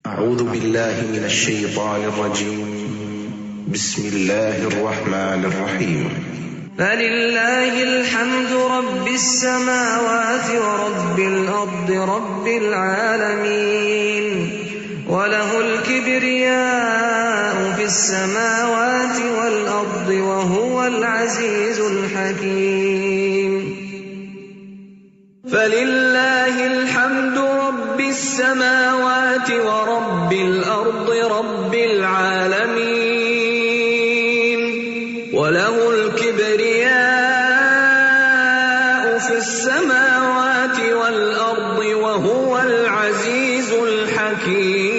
أعوذ بالله من الشيطان الرجيم. بسم الله الرحمن الرحيم. فلله الحمد رب السماوات ورب الأرض رب العالمين وله الكبرياء في السماوات والأرض وهو العزيز الحكيم. فلله الحمد رب السماوات ورب الأرض رب العالمين وله الكبرياء في السماوات والأرض وهو العزيز الحكيم.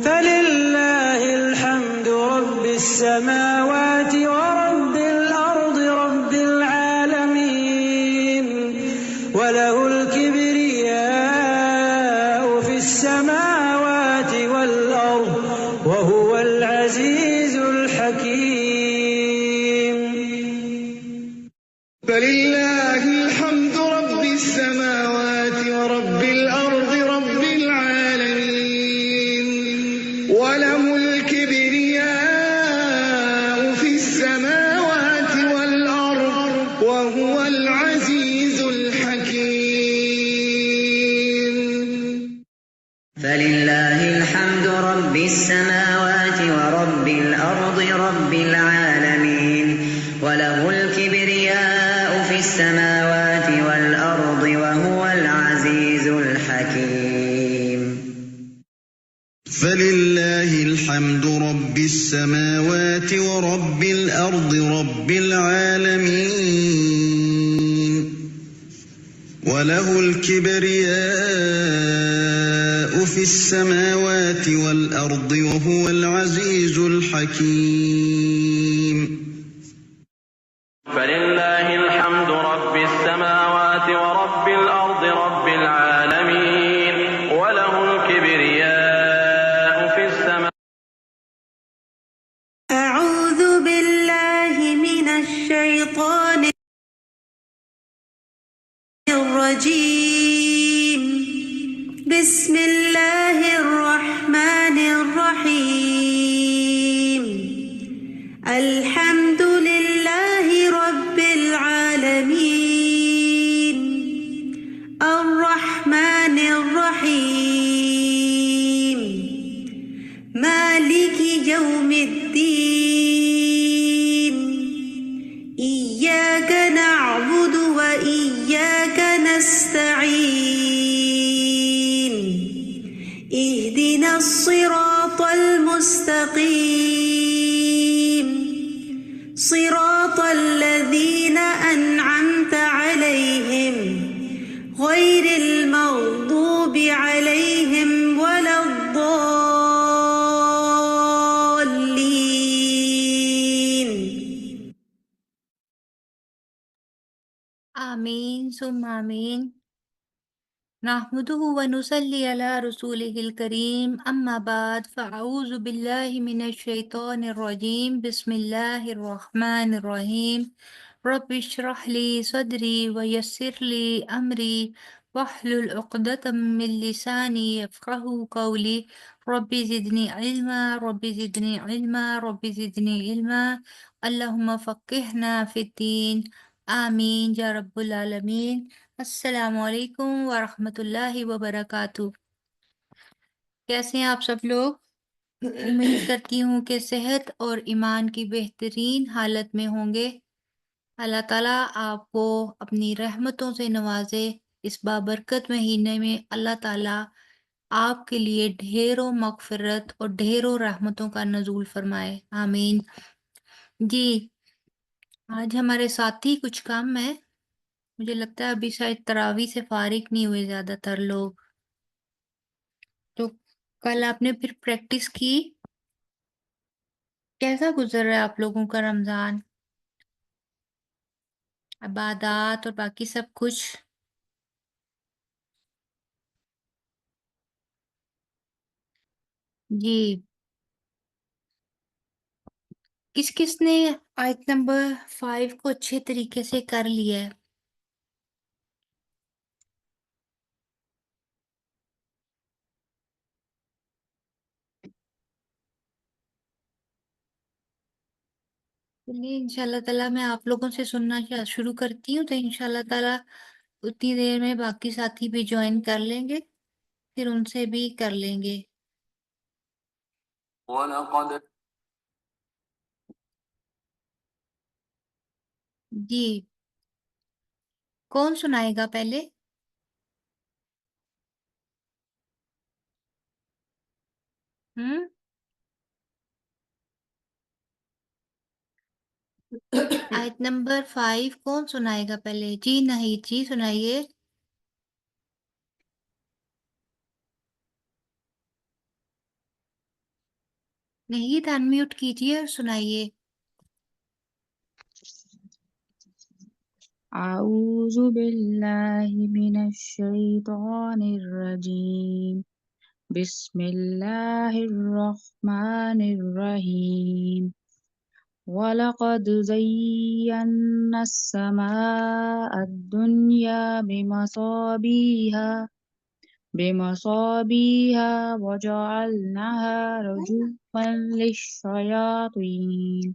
فلله الحمد رب السماوات ورب الأرض رب العالمين وله الكبرياء في السماوات والأرض وهو العزيز الحكيم. فلله الحمد رب السماوات ورب الأرض رب العالمين وله الكبرياء في السماوات والأرض وهو العزيز الحكيم. فلله الحمد رب السماوات ورب الأرض رب العالمين وله الكبرياء في السماوات والأرض وهو العزيز الحكيم. فلله الحمد رب السماوات ورب الأرض رب العالمين وله الكبرياء في السماوات والأرض وهو العزيز الحكيم. فلله الحمد رب السماوات ورب الأرض رب العالمين وله الكبرياء في السماوات. أعوذ بالله من الشيطان الرجيم. بسم الله الرحمن الرحيم. الحمد لله رب العالمين الرحمن الرحيم مالك يوم الدين. إياك نعبد وإياك نستعين. اهدنا الصراط المستقيم صراط الذين أنعمت عليهم غير المغضوب عليهم ولا الضالين. آمین ثم آمین. نحمده ونصلي على رسوله الكريم أما بعد فأعوذ بالله من الشيطان الرجيم. بسم الله الرحمن الرحيم. رب اشرح لي صدري ويسر لي أمري واحلل عقدة من لساني يفقهوا قولي. رب زدني علما رب زدني علما رب زدني علما. اللهم فقهنا في الدين. آمین یا رب العالمین. السلام علیکم ورحمۃ اللہ وبرکاتہ. کیسے ہیں آپ سب لوگ؟ امید کرتی ہوں کہ صحت اور ایمان کی بہترین حالت میں ہوں گے. اللہ تعالیٰ آپ کو اپنی رحمتوں سے نوازے. اس بابرکت مہینے میں اللہ تعالیٰ آپ کے لیے ڈھیروں مغفرت اور ڈھیروں رحمتوں کا نزول فرمائے. آمین. جی آج ہمارے ساتھی کچھ کم ہے. مجھے لگتا ہے ابھی شاید تراویح سے فارغ نہیں ہوئے زیادہ تر لوگ. تو کل آپ نے پھر پریکٹس کی. کیسا گزر رہا ہے آپ لوگوں کا رمضان؟ عبادات اور باقی سب کچھ؟ جی کس کس نے آیت نمبر 5 کو اچھے طریقے سے کر لیا ہے؟ چلیے انشاءاللہ تعالیٰ میں آپ لوگوں سے سننا شروع کرتی ہوں، تو انشاءاللہ تعالیٰ اتنی دیر میں باقی ساتھی بھی جوائن کر لیں گے، پھر ان سے بھی کر لیں گے۔ وَلَقَدْ جی، کون سنائے گا پہلے؟ ہم آیت نمبر 5 کون سنائے گا پہلے؟ جی نہیں، جی سنائیے۔ نہیں، انمیوٹ کیجیے اور سنائیے۔ أعوذ بالله من الشيطان الرجيم بسم الله الرحمن الرحيم ولقد زينا السماء الدنيا بمصابيها وجعلناها رجوما للشياطين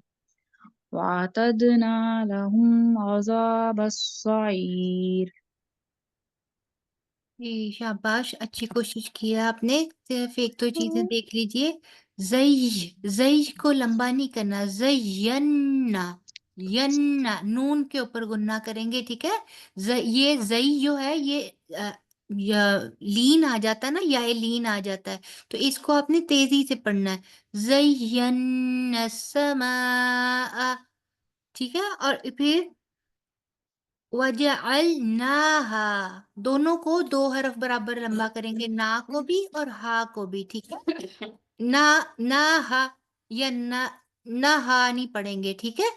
وأعتدنا لهم عذاب السعير۔ جی شاباش، اچھی کوشش کی ہے آپ نے۔ صرف ایک دو چیزیں دیکھ لیجئے۔ زئی کو لمبا نہیں کرنا، زینا، ینا نون کے اوپر گننا کریں گے، ٹھیک ہے۔ یہ زئی جو ہے یہ لین آ جاتا ہے نا، یا لین آ جاتا ہے، تو اس کو آپ نے تیزی سے پڑھنا ہے۔ زینا السماء، ٹھیک ہے، اور پھر وَجَعَلْنَاهَا، دونوں کو 2 حرف برابر لمبا کریں گے، نا کو بھی اور ہا کو بھی، ٹھیک ہے۔ نا ہا یا نا ہا نہیں پڑھیں گے، ٹھیک ہے۔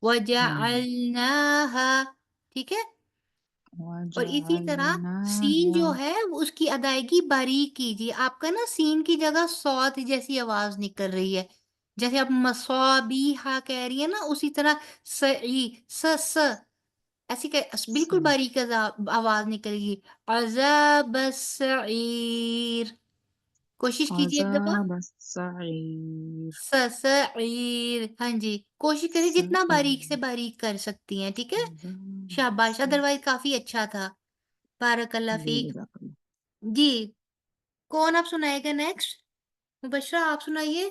وَجَعَلْنَاهَا، ٹھیک ہے۔ اور اسی طرح سین جو وجعلناها، ہے اس کی ادائیگی باریک کیجیے۔ آپ کا نا سین کی جگہ صوت جیسی آواز نکل رہی ہے، جیسے آپ مصابیحہ کہہ رہی ہیں نا، اسی طرح سعی س ایسی کہ بالکل باریک آواز نکلے گی۔ عذاب السعیر، کوشش کیجیے ایک دفعہ۔ عذاب السعير، سعیر، ہاں جی، کوشش کریے جتنا باریک سے سعير، باریک کر سکتی ہیں، ٹھیک ہے۔ عذاب شاباش، السعير۔ ادروائز کافی اچھا تھا، بارک اللہ جی فیک۔ جزاک اللہ۔ جی، کون آپ سنائے گا نیکسٹ؟ مبشرہ آپ سنائیے۔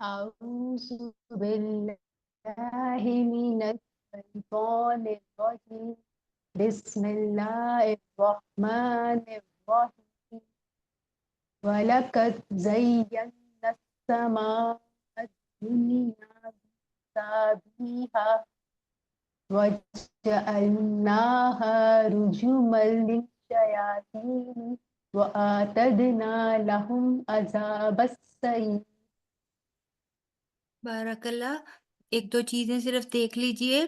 أعوذ بالله من الشيطان الرجيم بسم الله الرحمن الرحيم ولقد زينا السماء الدنيا بمصابيح وجعلناها رجوما للشياطين وأعتدنا لهم عذاب السعير۔ بارک اللہ، ایک دو چیزیں صرف دیکھ لیجئے۔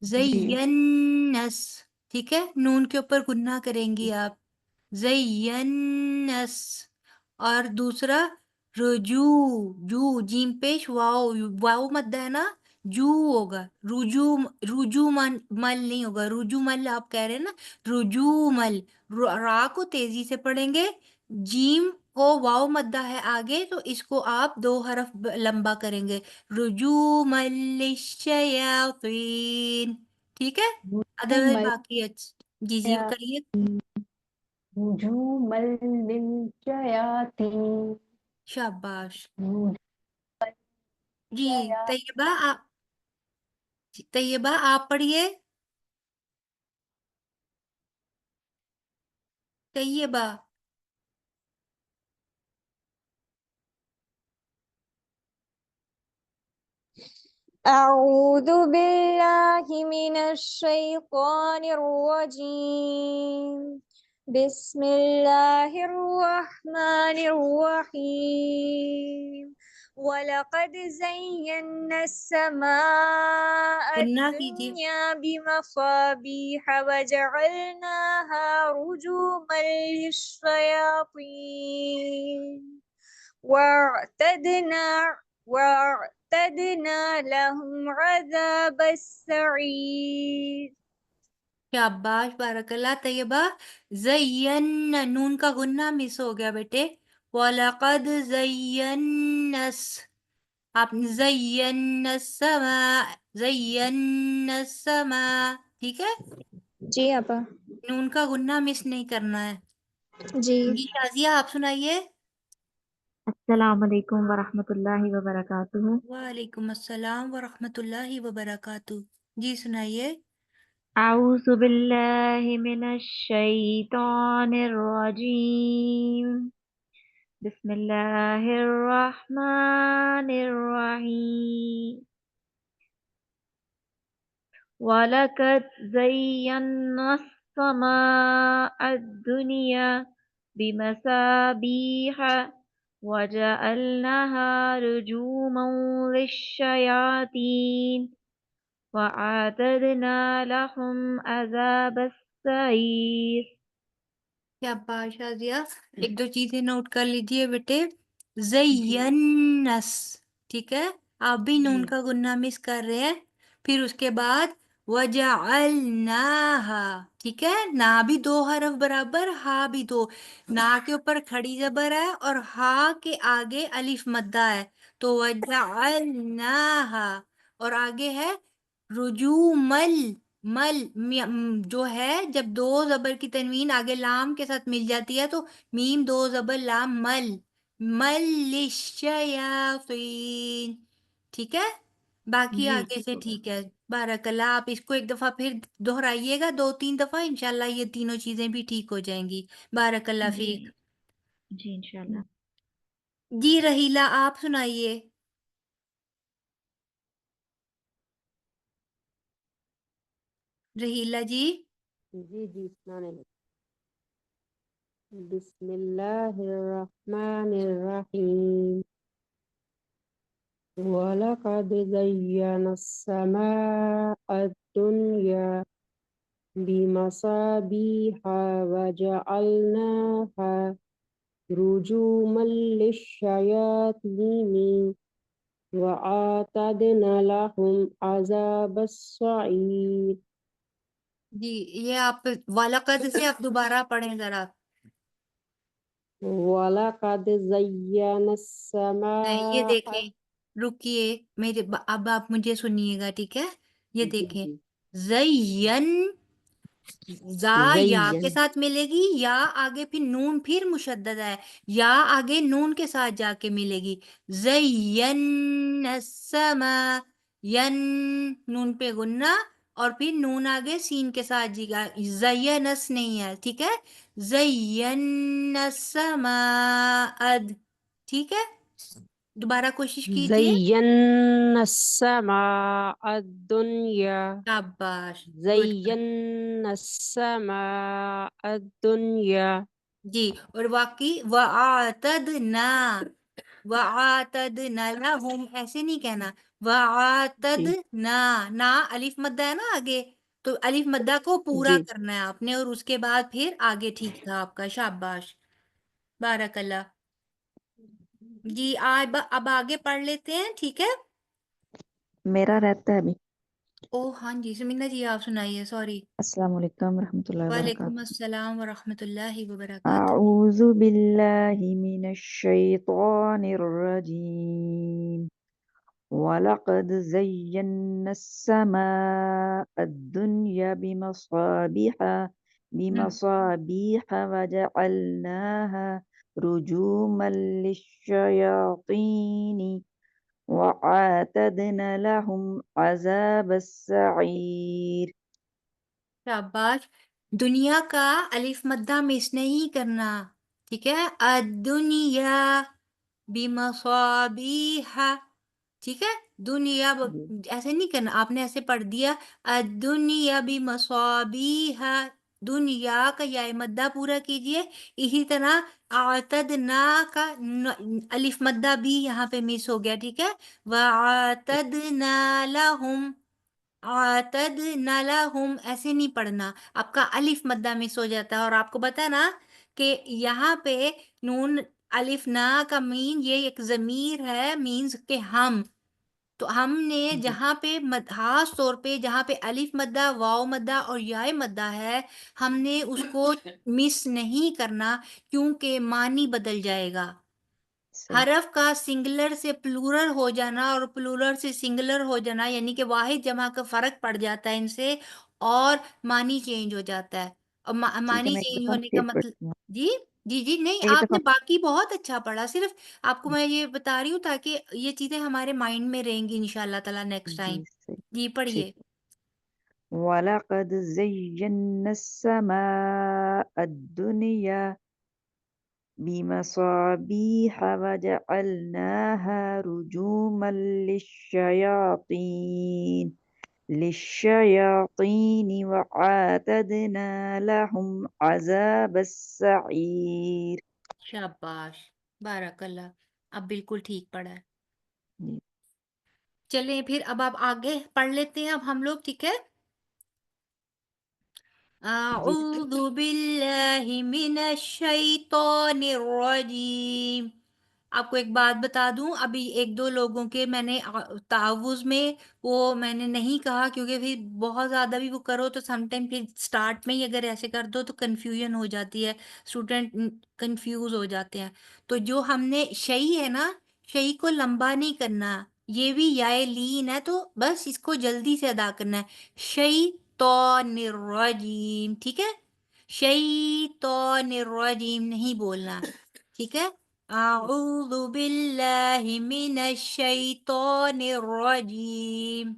جی زینس، ٹھیک ہے، نون کے اوپر گننا کریں گی آپ، زینس۔ اور دوسرا رجو، جو جیم پیش واو، واو مدہ ہے نا، جو ہوگا، رجو مل نہیں ہوگا، رجو مل آپ کہہ رہے ہیں نا، رجو مل، را کو تیزی سے پڑھیں گے، جیم کو واو مدہ ہے آگے، تو اس کو آپ 2 حرف لمبا کریں گے، رجوما للشیاطین، ٹھیک ہے۔ ادروائز باقی جی جی کریے۔ رجوما للشياطين شاباش۔ رجوما جی طیبہ آپ پڑھیے۔ طیبہ، أعوذ بالله من الشيطان الرجيم بسم الله الرحمن الرحيم ولقد زينا السماء گننا کیجیے۔ الدنيا بمصابيح وجعلناها رجوما للشياطين وأعتدنا لهم عذاب السعير۔ شاباش، بارک اللہ۔ طیبہ، زین، نون کا غنہ مس ہو گیا بیٹے، وَلَقَدْ زَيَّنَّا، آپ زین السماء، زین السماء، ٹھیک ہے، جی آپا. نون کا غنہ مس نہیں کرنا ہے. جی. جی شازیہ آپ سنائیے. السلام علیکم ورحمۃ اللہ وبرکاتہ. وعلیکم السلام ورحمۃ اللہ وبرکاتہ. جی سنائیے. اعوذ باللہ من الشیطان الرجیم. بسم اللہ الرحمن الرحیم. وَلَقَدْ زَيَّنَّا السَّمَاءَ الدُّنْيَا بِمَصَابِيحَ وَجَعَلْنَاهَا رُجُومًا لِلشَّيَاطِينِ وَأَعْتَدْنَا لَهُمْ عَذَابَ السَّعِيرِ. کیا بات شازیہ، ایک دو چیزیں نوٹ کر لیجئے بیٹے. زینس، ٹھیک ہے، آپ بھی نون کا غنہ مس کر رہے ہیں. پھر اس کے بعد وجعلناہا، ٹھیک ہے، نا بھی دو حرف برابر، ہا بھی دو. نا کے اوپر کھڑی زبر ہے اور ہا کے آگے الف مدہ ہے، تو وجعلناہا، اور آگے ہے رجومل. جو ہے جب دو زبر کی تنوین آگے لام کے ساتھ مل جاتی ہے تو میم دو زبر لام مل، مل للشیاطین، ٹھیک ہے. باقی آگے سے ٹھیک ہے. بارک اللہ. آپ اس کو ایک دفعہ پھر دہرائیے گا، دو تین دفعہ، انشاءاللہ یہ تینوں چیزیں بھی ٹھیک ہو جائیں گی. بارک اللہ فیک. جی انشاءاللہ. جی رحیلہ آپ سنائیے. رحیلہ جی. جی سنانے لگے. بسم اللہ الرحمن الرحیم. وَلَقَدْ زَيَّنَا السَّمَاءَ الدُّنْيَا بِمَصَابِيحَ وَجَعَلْنَاهَا رُجُومًا لِلشَّيَاطِينِ وَأَعْتَدْنَا لَهُمْ عَذَابَ السَّعِيرِ. جی یہ آپ وَلَقَدْ سے آپ دوبارہ پڑھیں ذرا. وَلَقَدْ زَيَّنَا نہیں یہ السَّمَاءَ. دیکھیں، رکیے میرے اب آپ مجھے سنیے گا، ٹھیک ہے. یہ دیکھیں، جی زین، زا یا کے زین ساتھ ملے گی، یا آگے پھر نون پھر مشدد ہے، یا آگے نون کے ساتھ جا کے ملے گی. زین السما، ین نون پہ غنہ اور پھر نون آگے سین کے ساتھ جی گا، زینس نہیں ہے، ٹھیک ہے. زین السماء، ٹھیک ہے. دوبارہ کوشش کیجئے. زَيَّنَّا السَّمَاءَ الدُّنْيَا. شاباش، گڈ. زَيَّنَّا السَّمَاءَ الدُّنْيا. جی اور واقعی وَآتَدْنَا، وَآتَدْنَا لَهُمْ ایسے نہیں کہنا، جی وَآتَدْنَا، نا الف مدہ ہے نا آگے، تو الف مدہ کو پورا جی کرنا ہے آپ نے، اور اس کے بعد پھر آگے ٹھیک تھا آپ کا. شاباش، بارک اللہ. جی اب آگے پڑھ لیتے ہیں، ٹھیک ہے. میرا رہتا ہے ابھی. او ہاں جی سمندہ جی آپ سنائیے، سوری. السلام علیکم ورحمۃ اللہ وعلیکم وبرکاتہ. السلام ورحمۃ اللہ وبرکاتہ. اعوذ باللہ من الشیطان الرجیم. وَلَقَدْ زَيَّنَّا السَّمَاءَ الدُّنْيَا بِمَصَابِيحَ وَجَعَلْنَاهَا رُجُومًا لِلشَّيَاطِينِ وَأَعْتَدْنَا لَهُمْ عَذَابَ السَّعِيرِ. شاباش. دنیا کا الف مدہ مس نہیں کرنا، ٹھیک ہے. الدنیا بمصابیح، ٹھیک ہے. دنیا ایسے نہیں کرنا، آپ نے ایسے پڑھ دیا الدنیا بمصابیح، دنیا کا یا مدہ پورا کیجئے. اسی طرح اعتدنا کا الف مدہ بھی یہاں پہ مس ہو گیا، ٹھیک ہے. وَاعْتَدْنَا لَهُمْ، اعتدنا لہم ایسے نہیں پڑھنا، آپ کا الف مدہ مس ہو جاتا ہے. اور آپ کو پتا نا کہ یہاں پہ نون الف نا کا مین یہ ایک ضمیر ہے، مینز کہ ہم، تو ہم نے جہاں پہ خاص طور پہ جہاں پہ الف مدہ، واو مدہ اور یا مدہ ہے، ہم نے اس کو مس نہیں کرنا کیونکہ معنی بدل جائے گا. صحیح حرف کا سنگلر سے پلورل ہو جانا اور پلورل سے سنگلر ہو جانا یعنی کہ واحد جمع کا فرق پڑ جاتا ہے ان سے، اور معنی چینج ہو جاتا ہے، اور ٹھیک ہے، معنی میں ایک چینج دفعہ ہونے کا پھر مطلب پڑھتی ہوں، جی جی جی نہیں، ایک آپ دفعہ نے باقی بہت اچھا پڑھا، صرف آپ کو میں یہ بتا رہی ہوں تاکہ یہ چیزیں ہمارے مائنڈ میں رہیں گی انشاءاللہ تعالیٰ نیکسٹ جی ٹائم۔ صحیح جی ٹھیک پڑھیے۔ ہے۔ وَلَقَدْ زَيَّنَّا السَّمَاءَ الدُّنْيَا بِمَصَابِيحَ وَجَعَلْنَاهَا رُجُومًا لِلشَّيَاطِينِ وَأَعْتَدْنَا لَهُمْ عَذَابَ السَّعِيرِ۔ شاباش، بارک اللہ، اب بالکل ٹھیک پڑھا ہے۔ جی چلیں پھر اب آپ آگے پڑھ لیتے ہیں اب ہم لوگ، ٹھیک ہے۔ جی اعوذ باللہ من الشیطان الرجیم۔ آپ کو ایک بات بتا دوں، ابھی ایک دو لوگوں کے میں نے تعوذ میں وہ میں نے نہیں کہا، کیونکہ پھر بہت زیادہ بھی وہ کرو تو سم ٹائم پھر سٹارٹ میں ہی اگر ایسے کر دو تو کنفیوژن ہو جاتی ہے، اسٹوڈنٹ کنفیوز ہو جاتے ہیں۔ تو جو ہم نے شعی ہے نا، شعی کو لمبا نہیں کرنا، یہ بھی یائے لین ہے تو بس اس کو جلدی سے ادا کرنا ہے، شیطان الرجیم، ٹھیک ہے، شیطان الرجیم نہیں بولنا، ٹھیک ہے۔ اعوذ باللہ من الشیطان الرجیم،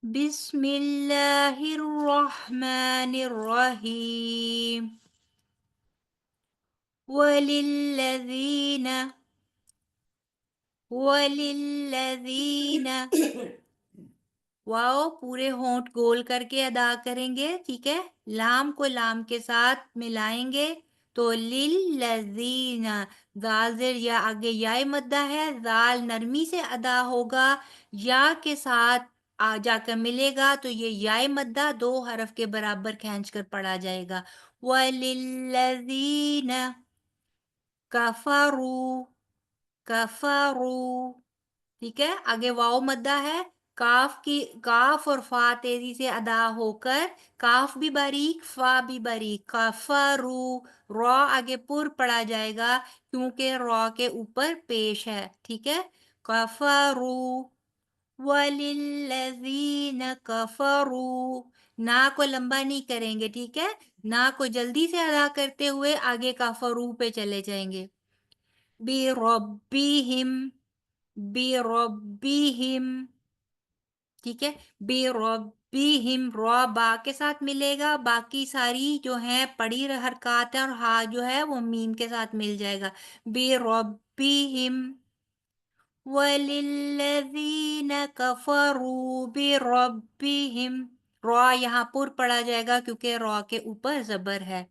بسم اللہ الرحمن الرحیم، وَلِلَّذِينَ واؤ پورے ہونٹ گول کر کے ادا کریں گے، ٹھیک ہے، لام کو لام کے ساتھ ملائیں گے تو للذین، زال زیر یا آگے یائے مدہ ہے، زال نرمی سے ادا ہوگا، یا کے ساتھ آ جا کر ملے گا تو یہ یائے مدہ دو حرف کے برابر کھینچ کر پڑھا جائے گا، وَلِلَّذِينَ کفروا، کفروا، ٹھیک ہے، آگے واؤ مدہ ہے، کاف اور فا تیزی سے ادا ہو کر، کاف بھی باریک فا بھی باریک، کفرو، را آگے پر پڑا جائے گا کیونکہ را کے اوپر پیش ہے، ٹھیک ہے، کفرو، وَلِلَّذِينَ کفروا، نا کو لمبا نہیں کریں گے، ٹھیک ہے، نا کو جلدی سے ادا کرتے ہوئے آگے کفرو پہ چلے جائیں گے، بِرَبِّهِمْ، بِرَبِّهِمْ، ٹھیک ہے، بِرَبِّهِمْ، را با کے ساتھ ملے گا، باقی ساری جو ہیں پڑی حرکات ہیں اور ہا جو ہے وہ میم کے ساتھ مل جائے گا، بِرَبِّهِمْ، وَلِلَّذِينَ كَفَرُوا بِرَبِّهِمْ، را یہاں پر پڑا جائے گا کیونکہ را کے اوپر زبر ہے،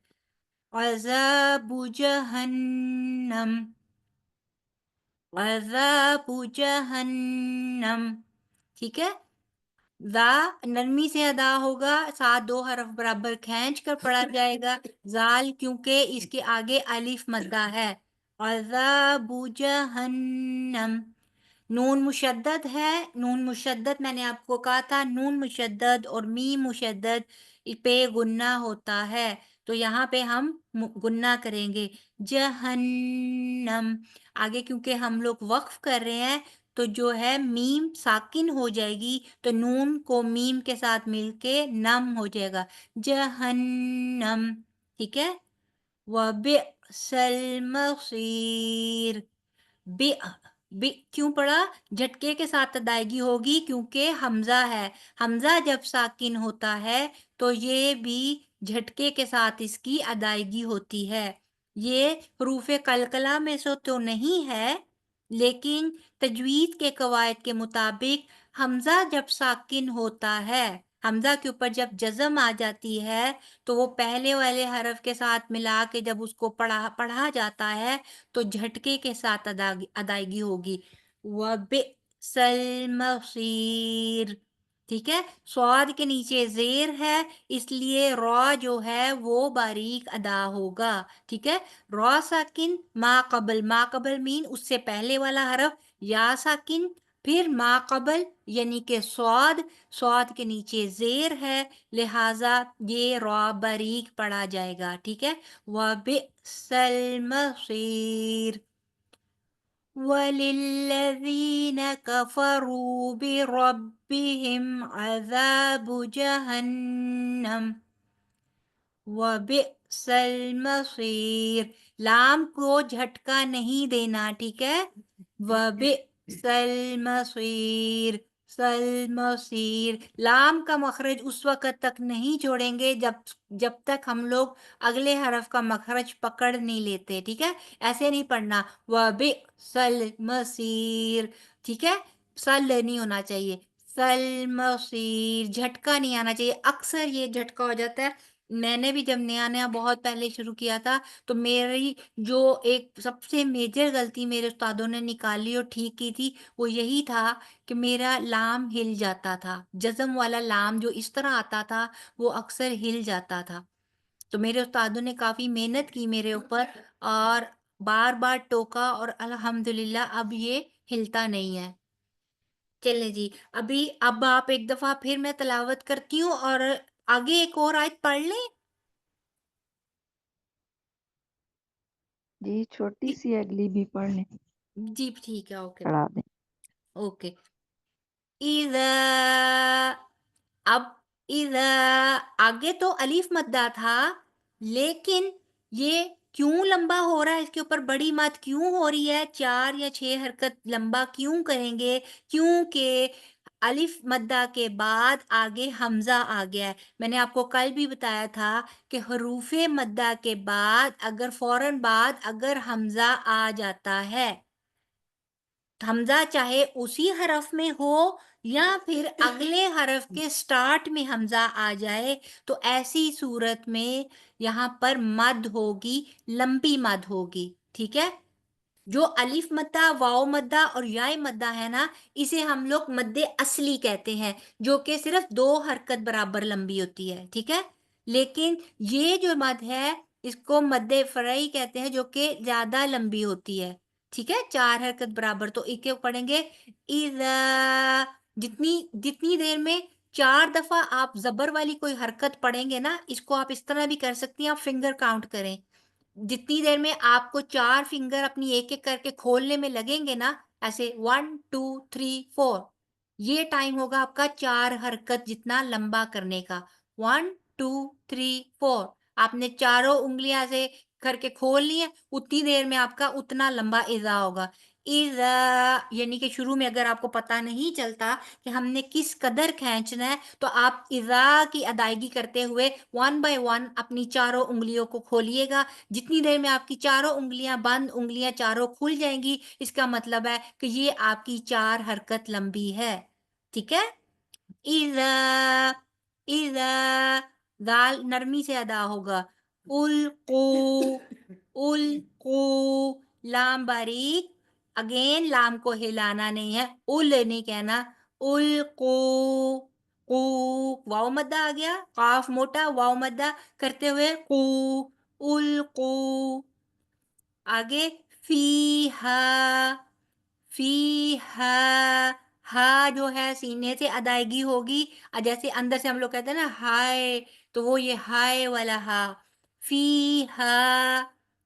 عذاب جہنم، عذاب جہنم، ٹھیک ہے، ذا نرمی سے ادا ہوگا، ساتھ دو حرف برابر کھینچ کر پڑھا جائے گا، زال کیونکہ اس کے آگے الف مدہ ہے، عذاب جہنم، نون مشدد ہے، نون مشدد میں نے آپ کو کہا تھا نون مشدد اور میم مشدد پہ گنہ ہوتا ہے، تو یہاں پہ ہم گنہ کریں گے، جہنم، آگے کیونکہ ہم لوگ وقف کر رہے ہیں تو جو ہے میم ساکن ہو جائے گی تو نون کو میم کے ساتھ مل کے نم ہو جائے گا، جہنم، ٹھیک ہے، وَبِئْسَ الْمَصِيرُ، بی کیوں پڑھا؟ جھٹکے کے ساتھ ادائیگی ہوگی کیونکہ حمزہ ہے، حمزہ جب ساکن ہوتا ہے تو یہ بھی جھٹکے کے ساتھ اس کی ادائیگی ہوتی ہے، یہ حروف قلقلہ میں سے تو نہیں ہے لیکن تجوید کے قواعد کے مطابق حمزہ جب ساکن ہوتا ہے، حمزہ کے اوپر جب جزم آ جاتی ہے تو وہ پہلے والے حرف کے ساتھ ملا کے جب اس کو پڑھا جاتا ہے تو جھٹکے کے ساتھ ادائیگی ہوگی، وَبِئْسَ الْمَصِيرُ، ٹھیک ہے، صاد کے نیچے زیر ہے اس لیے را جو ہے وہ باریک ادا ہوگا، ٹھیک ہے، را ساکن، ما قبل مین اس سے پہلے والا حرف، یا ساکن، پھر ما قبل یعنی کہ صاد کے نیچے زیر ہے لہٰذا یہ را باریک پڑھا جائے گا، ٹھیک ہے، وَبِئْسَ الْمَصِيرُ، وَلِلَّذِينَ كَفَرُوا بِرَبِّهِمْ عَذَابُ جَهَنَّمَ وَبِئْسَ الْمَصِيرُ. لام کو جھٹکا نہیں دینا، ٹھیک ہے؟ وَبِئْسَ الْمَصِيرُ، سلمصیر، لام کا مخرج اس وقت تک نہیں چھوڑیں گے جب تک ہم لوگ اگلے حرف کا مخرج پکڑ نہیں لیتے، ٹھیک ہے؟ ایسے نہیں پڑھنا وَبِئْسَ الْمَصِيرُ، ٹھیک ہے؟ سل نہیں ہونا چاہیے، سلمصیر، جھٹکا نہیں آنا چاہیے، اکثر یہ جھٹکا ہو جاتا ہے۔ میں نے بھی جب نیا نیا بہت پہلے شروع کیا تھا تو میری جو ایک سب سے میجر غلطی میرے استادوں نے نکالی اور ٹھیک کی تھی وہ یہی تھا کہ میرا لام ہل جاتا تھا، جزم والا لام جو اس طرح آتا تھا وہ اکثر ہل جاتا تھا۔ تو میرے استادوں نے کافی محنت کی میرے اوپر اور بار بار ٹوکا اور الحمدللہ اب یہ ہلتا نہیں ہے۔ چلیں جی، اب آپ ایک دفعہ پھر میں تلاوت کرتی ہوں اور آگے ایک اور آیت پڑھ لیں۔ جی چھوٹی سی اگلی بھی پڑھ لیں، جی ٹھیک ہے، اوکے پڑھا دیں۔ اوکے۔ اذا، اب اذا آگے تو الف مدہ تھا لیکن یہ کیوں لمبا ہو رہا ہے، اس کے اوپر بڑی مد کیوں ہو رہی ہے، 4 یا 6 حرکت لمبا کیوں کریں گے؟ کیونکہ الف مدہ کے بعد آگے حمزہ آ گیا ہے۔ میں نے آپ کو کل بھی بتایا تھا کہ حروف مدہ کے بعد اگر فوراً بعد اگر حمزہ آ جاتا ہے، حمزہ چاہے اسی حرف میں ہو یا پھر اگلے حرف کے سٹارٹ میں حمزہ آ جائے تو ایسی صورت میں یہاں پر مد ہوگی، لمبی مد ہوگی، ٹھیک ہے؟ جو الف مدہ، واو مدہ اور یائے مدہ ہے نا، اسے ہم لوگ مد اصلی کہتے ہیں جو کہ صرف 2 حرکت برابر لمبی ہوتی ہے، ٹھیک ہے؟ لیکن یہ جو مد ہے اس کو مد فرعی کہتے ہیں جو کہ زیادہ لمبی ہوتی ہے، ٹھیک ہے؟ 4 حرکت برابر۔ تو ایک پڑھیں گے اذا، جتنی دیر میں 4 دفعہ آپ زبر والی کوئی حرکت پڑھیں گے نا، اس کو آپ اس طرح بھی کر سکتی ہیں، آپ فنگر کاؤنٹ کریں، جتنی دیر میں آپ کو 4 فنگر اپنی ایک ایک کر کے کھولنے میں لگیں گے نا، ایسے 1 2 3 4، یہ ٹائم ہوگا آپ کا 4 حرکت جتنا لمبا کرنے کا۔ 1 2 3 4 آپ نے چاروں انگلیاں سے کر کے کھول لی ہیں، اتنی دیر میں آپ کا اتنا لمبا اذا ہوگا۔ اذا یعنی کہ شروع میں اگر آپ کو پتہ نہیں چلتا کہ ہم نے کس قدر کھینچنا ہے تو آپ اذا کی ادائیگی کرتے ہوئے 1 بائی 1 اپنی چاروں انگلیوں کو کھولیے گا۔ جتنی دیر میں آپ کی چاروں انگلیاں بند، انگلیاں چاروں کھل جائیں گی، اس کا مطلب ہے کہ یہ آپ کی 4 حرکت لمبی ہے، ٹھیک ہے؟ اذا، اذا، دال نرمی سے ادا ہوگا۔ القو، القو، لام باریک، اگین لام کو ہلانا نہیں ہے، نہیں کہنا، القو، قو، واو مدہ آ گیا، قاف موٹا واو مدہ کرتے ہوئے قو، القو، آگے فیہا، فیہا، ہا جو ہے سینے سے ادائیگی ہوگی، جیسے اندر سے ہم لوگ کہتے ہیں نا ہائے، تو وہ یہ ہائے والا ہا، فیہا،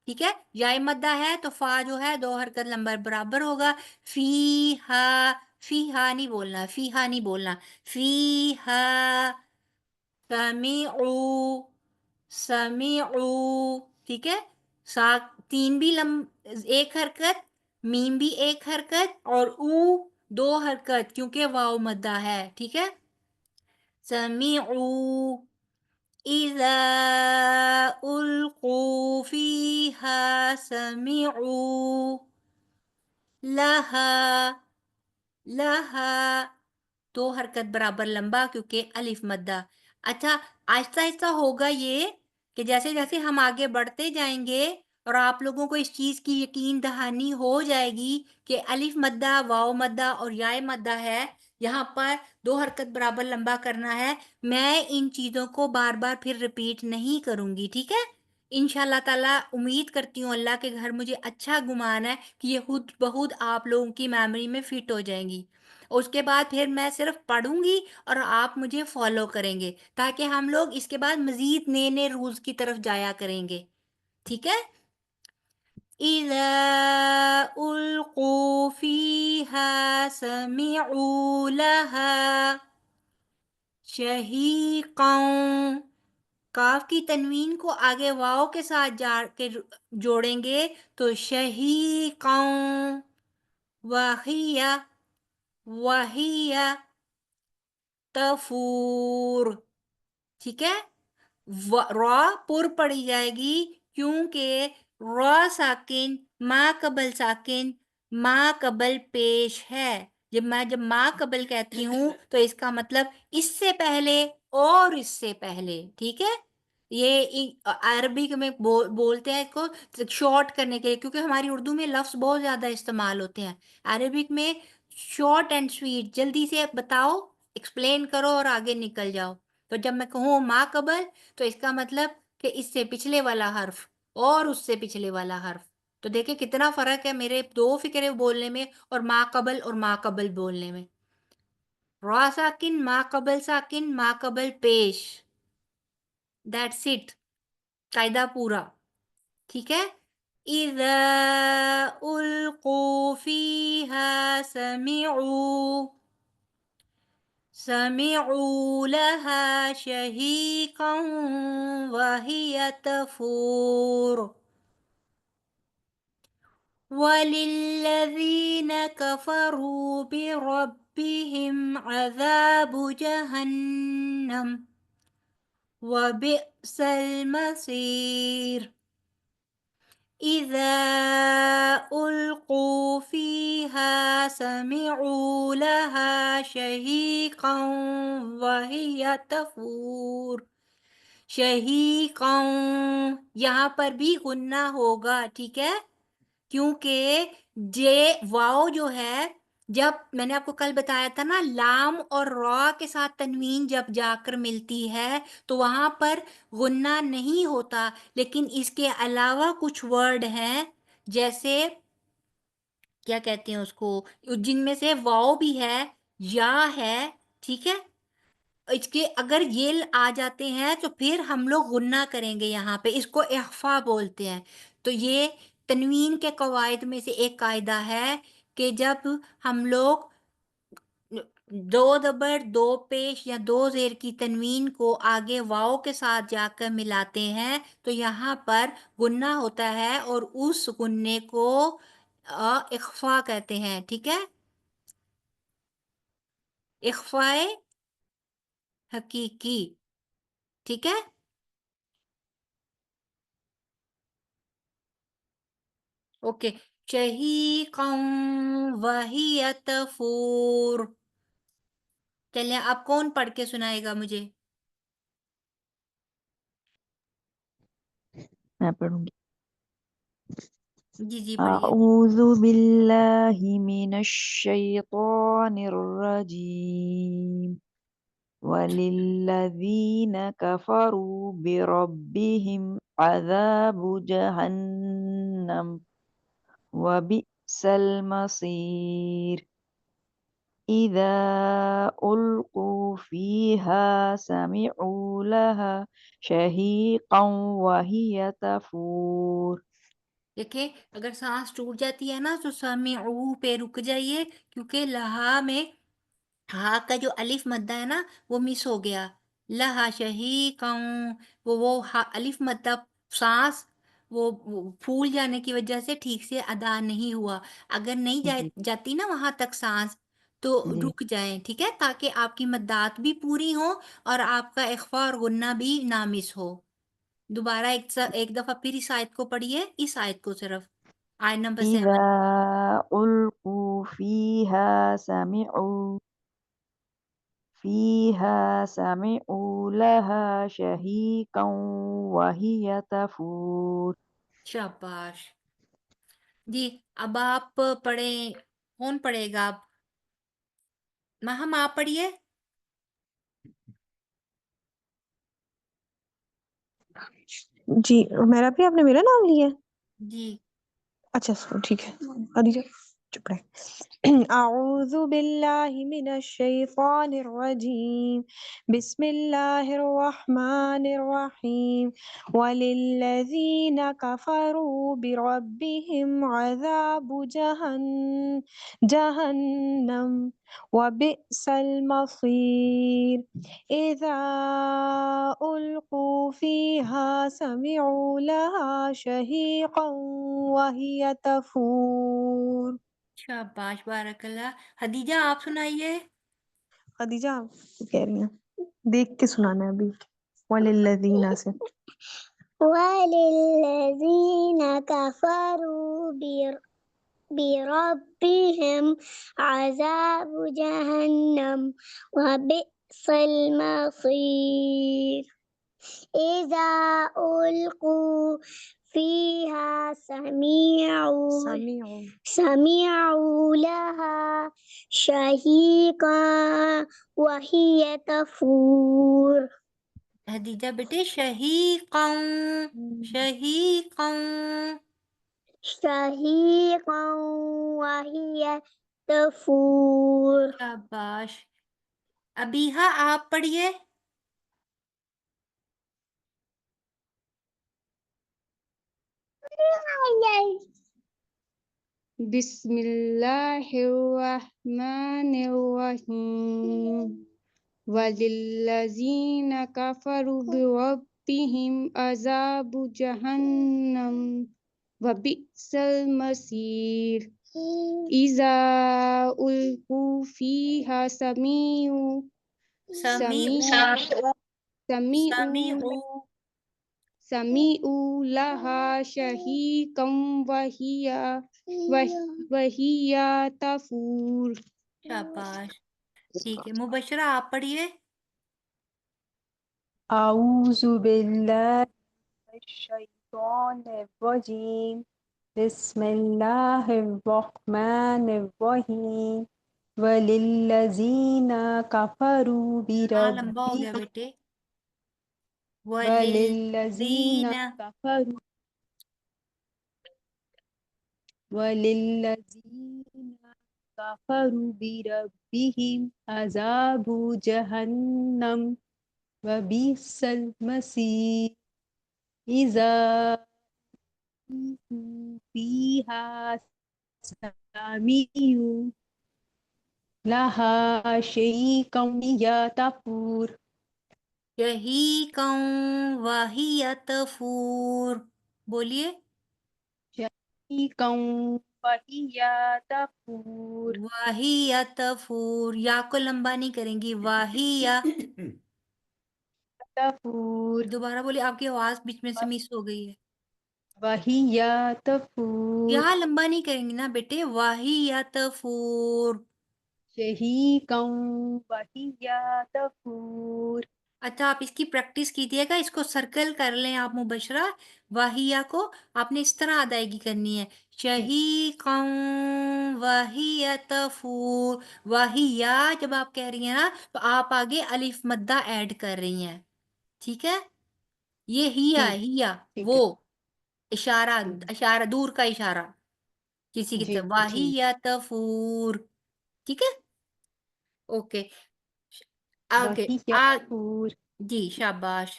ٹھیک ہے؟ یائے مدہ ہے تو فا جو ہے 2 حرکت لمبا برابر ہوگا، فیہا، فیہا نہیں بولنا، فیہا نہیں بولنا، فیہا، سمیعو، سمیعو، ٹھیک ہے؟ 3 بھی ایک حرکت، میم بھی ایک حرکت اور او 2 حرکت کیونکہ واو مدہ ہے، ٹھیک ہے؟ سمیعو اذا القوا فیہا سمیعو لہا، لہا 2 حرکت برابر لمبا کیونکہ الف مدہ۔ اچھا آہستہ آہستہ ہوگا یہ کہ جیسے جیسے ہم آگے بڑھتے جائیں گے اور آپ لوگوں کو اس چیز کی یقین دہانی ہو جائے گی کہ الف مدہ، واو مدہ اور یائے مدہ ہے، یہاں پر 2 حرکت برابر لمبا کرنا ہے، میں ان چیزوں کو بار بار پھر ریپیٹ نہیں کروں گی، ٹھیک ہے؟ انشاءاللہ تعالیٰ امید کرتی ہوں اللہ کے گھر مجھے اچھا گمان ہے کہ یہ خود بخود آپ لوگوں کی میموری میں فٹ ہو جائیں گی۔ اس کے بعد پھر میں صرف پڑھوں گی اور آپ مجھے فالو کریں گے تاکہ ہم لوگ اس کے بعد مزید نئے نئے رولز کی طرف جایا کریں گے، ٹھیک ہے؟ إذا ألقوا فيها سمعوا لها شهيقا. کاف کی تنوین کو آگے واؤ کے ساتھ جوڑیں گے تو شہیقا، وہیا وہیا تفور. ٹھیک ہے، را پر پڑھی جائے گی کیونکہ را ساکن ما قبل ساکن ما قبل پیش ہے. جب ما قبل کہتی ہوں تو اس کا مطلب اس سے پہلے اور اس سے پہلے. ٹھیک ہے، یہ عربک میں بولتے ہیں اس کو شارٹ کرنے کے لیے، کیونکہ ہماری اردو میں لفظ بہت زیادہ استعمال ہوتے ہیں. عربک میں شارٹ اینڈ سویٹ، جلدی سے بتاؤ، ایکسپلین کرو اور آگے نکل جاؤ. تو جب میں کہوں ما قبل تو اس کا مطلب کہ اس سے پچھلے والا حرف اور اس سے پچھلے والا حرف. تو دیکھیں کتنا فرق ہے میرے دو فکرے بولنے میں اور ما قبل بولنے میں. را ساکن ما قبل پیش. دیٹس اٹ، قاعدہ پورا. ٹھیک ہے، اذا القوا فیہا سمعوا لها شهيقا وهي تفور. وللذين كفروا بربهم عذاب جهنم وبئس المصير. إذا ألقوا فيها سمعوا لها شهيقا وهي تفور. شہیقا، یہاں پر بھی غنہ ہوگا. ٹھیک ہے، کیونکہ واؤ جو ہے، جب میں نے آپ کو کل بتایا تھا نا، لام اور را کے ساتھ تنوین جب جا کر ملتی ہے تو وہاں پر غنہ نہیں ہوتا. لیکن اس کے علاوہ کچھ ورڈ ہیں، جیسے کیا کہتے ہیں اس کو، جن میں سے واؤ بھی ہے، یا ہے. ٹھیک ہے، اس کے اگر یہ آ جاتے ہیں تو پھر ہم لوگ غنہ کریں گے. یہاں پہ اس کو اخفا بولتے ہیں. تو یہ تنوین کے قواعد میں سے ایک قاعدہ ہے کہ جب ہم لوگ دو زبر، دو پیش یا دو زیر کی تنوین کو آگے واؤ کے ساتھ جا کر ملاتے ہیں تو یہاں پر غنہ ہوتا ہے اور اس غنے کو اخفا کہتے ہیں. ٹھیک ہے، اخفائے حقیقی. ٹھیک ہے، اوکے. شہیقا وہی تفور. چلیں آپ کون پڑھ کے سنائے گا مجھے؟ میں پڑھوں گی. جی پڑھیے. اعوذ باللہ من الشیطان الرجیم. وَلِلَّذِينَ كَفَرُوا بِرَبِّهِمْ عَذَابُ جَهَنَّمَ وَبِئْسَ الْمَصِيرُ. إِذَا أُلْقُوا فِيهَا سَمِعُوا لَهَا شَهِيقًا وَهِيَ تَفُورُ. دیکھیں اگر سانس ٹوٹ جاتی ہے نا تو سمعو پہ رک جائیے، کیونکہ لہا میں ہا کا جو الف مدہ ہے نا وہ مس ہو گیا. لہا شہیقا، وہ الف مدہ سانس وہ پھول جانے کی وجہ سے ٹھیک سے ادا نہیں ہوا. اگر نہیں جی جاتی نا وہاں تک سانس تو جی رک جائیں. ٹھیک ہے، تاکہ آپ کی مدات بھی پوری ہوں اور آپ کا اخفا اور غنہ بھی نہ مس ہو. دوبارہ ایک دفعہ پھر اس آیت کو پڑھیے، اس آیت کو صرف، آیت نمبر 7. إِذَا أُلْقُوا فِيهَا سَمِعُوا لَهَا شَهِيقًا وَهِيَ تَفُورُ. شاباش. جی اب آپ پڑھیں، کون پڑھے گا؟ آپ مہم آپ پڑھیے. جی میرا بھی، آپ نے میرا نام لیا ہے؟ جی اچھا ٹھیک ہے. خدیجہ. چپ رہے اعوذ باللہ من الشیطان الرجیم بسم اللہ الرحمن الرحیم وللذین کفروا بربهم عذاب جہنم وبئس المصیر اذا القوا فیہا سمعوا لها شہیقا وہی تفور. شاباش، بارک اللہ. حدیجہ آپ سنائیے. خدیجہ آپ کہہ رہی ہیں، دیکھ کے سنانا ہے ابھی. وَلِلَّذِينَ سے وَلِلَّذِينَ كَفَرُوا بِرَبِّهِمْ عَذَابُ جَهَنَّمَ وَبِئْسَ الْمَصِيرُ إِذَا أُلْقُوا فِيهَا سَمِعُوا لَهَا شَهِيقًا وَهِيَ تَفُورُ. حدیجہ بیٹے شہیقاً شہیقاً. شَهِيقًا وَهِيَ تَفُورُ. شاباش. ابیہا آپ پڑھیے. بسم اللہ الرحمن الرحیم وَلِلَّذِينَ كَفَرُوا بِرَبِّهِمْ عَذَابُ جَهَنَّمَ وَبِئْسَ الْمَصِيرُ إِذَا أُلْقُوا فِيهَا سَمِعُوا لَهَا شَهِيقًا وَهِيَ تَفُورُ. شاباش. ٹھیک ہے، مبشرہ آپ پڑھیے. اعوذ باللہ من الشیطان الرجیم بسم اللہ الرحمن الرحیم وَلِلَّذِينَ كَفَرُوا ہاں لمبا ہو گیا بِرَبِّهِمْ بیٹے. وَلِلَّذِينَ كَفَرُوا بِرَبِّهِمْ عَذَابُ جَهَنَّمَ وَبِئْسَ الْمَصِيرُ إِذَا أُلْقُوا فِيهَا سَمِعُوا لَهَا شَهِيقًا وَهِيَ تَفُورُ. شہیقاً وَهِيَ تفور. بولیے. شَهِيقًا وَهِيَ تَفُورُ. وَهِيَ تفور. یا کو لمبا نہیں کریں گی. وَهِيَ تَفُورُ. دوبارہ بولیے، آپ کی آواز بیچ میں سے مس ہو گئی ہے. وَهِيَ تَفُورُ. یہاں لمبا نہیں کریں گی نا بیٹے. وَهِيَ تفور. شَهِيقًا وَهِيَ تَفُورُ. اچھا، آپ اس کی پریکٹس کیجیے گا. اس کو سرکل کر لیں آپ مبشرہ. واہیہ کو آپ نے اس طرح ادائیگی کرنی ہے. شہیقاً وَهِيَ تَفُورُ. واہیہ جب آپ کہہ رہی ہیں نا تو آپ آگے الف مدہ ایڈ کر رہی ہیں. ٹھیک ہے. یہ ہیا ٹھیک وہ ہے. اشارہ دور کا اشارہ کسی کی طرف. واہیہ تفور. ٹھیک ہے. اوکے. آگے وَهِيَ تَفُورُ. جی شاباش.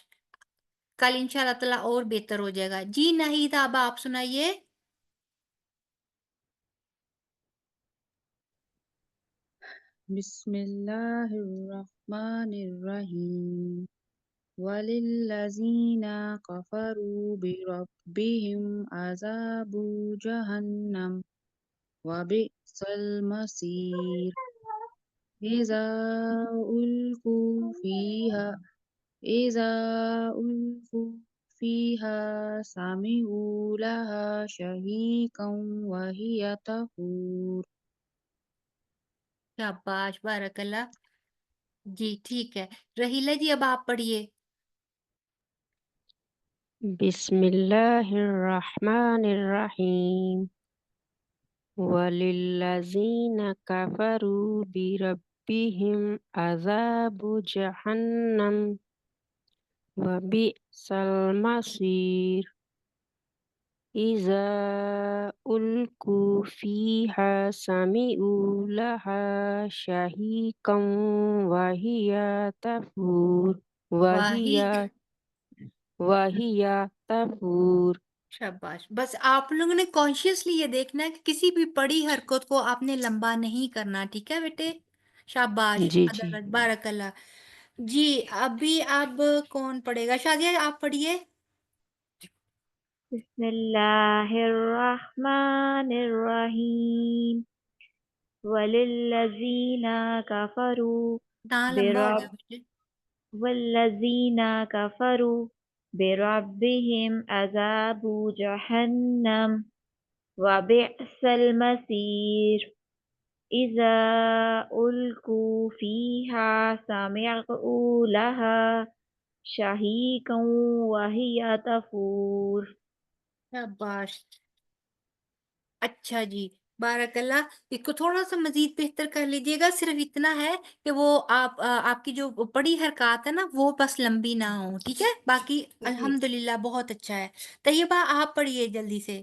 کل انشاءاللہ تعالیٰ اور بہتر ہو جائے گا. جی ناہید اب آپ سنائیے. بسم اللہ الرحمن الرحیم وَلِلَّذِينَ كَفَرُوا بِرَبِّهِمْ عَذَابُ جَهَنَّمَ وَبِئْسَ الْمَصِيرُ إِذَا أُلْقُوا فِيهَا سَمِعُوا لَهَا شَهِيقًا وَهِيَ تَفُورُ. شاباش، بارک اللہ. جی ٹھیک ہے. رحیلہ جی اب آپ پڑھیے. بسم اللہ الرحمن الرحیم وَلِلَّذِينَ كَفَرُوا بِرَبِّهِمْ عَذَابُ جَهَنَّمَ وَبِئْسَ الْمَصِيرُ إذا ألقوا فيها سمعوا لها شهيقا وهي تفور واہی وهي تفور. شاباش. بس آپ لوگوں نے کانشیسلی یہ دیکھنا ہے کہ کسی بھی پڑی حرکت کو آپ نے لمبا نہیں کرنا، ٹھیک ہے بیٹے؟ شاباش، جی جی عدالت، بارک اللہ. جی ابھی اب کون پڑھے گا؟ شادیہ آپ پڑھیے. بسم اللہ الرحمن الرحیم وللذین کفروا اتنا لمبا ہو گیا بیٹے. والذین کفروا بربهم عذاب جہنم وبئس المصیر اذا القوا فیہا سمعوا لها شہیقا وہی تفور. شاباش. اچھا جی، بارک اللہ. اس کو تھوڑا سا مزید بہتر کر لیجئے گا، صرف اتنا ہے کہ وہ آپ کی جو پڑی حرکات ہے نا وہ بس لمبی نہ ہوں، ٹھیک ہے؟ باقی الحمدللہ بہت اچھا ہے. طیبہ آپ پڑھیے جلدی سے.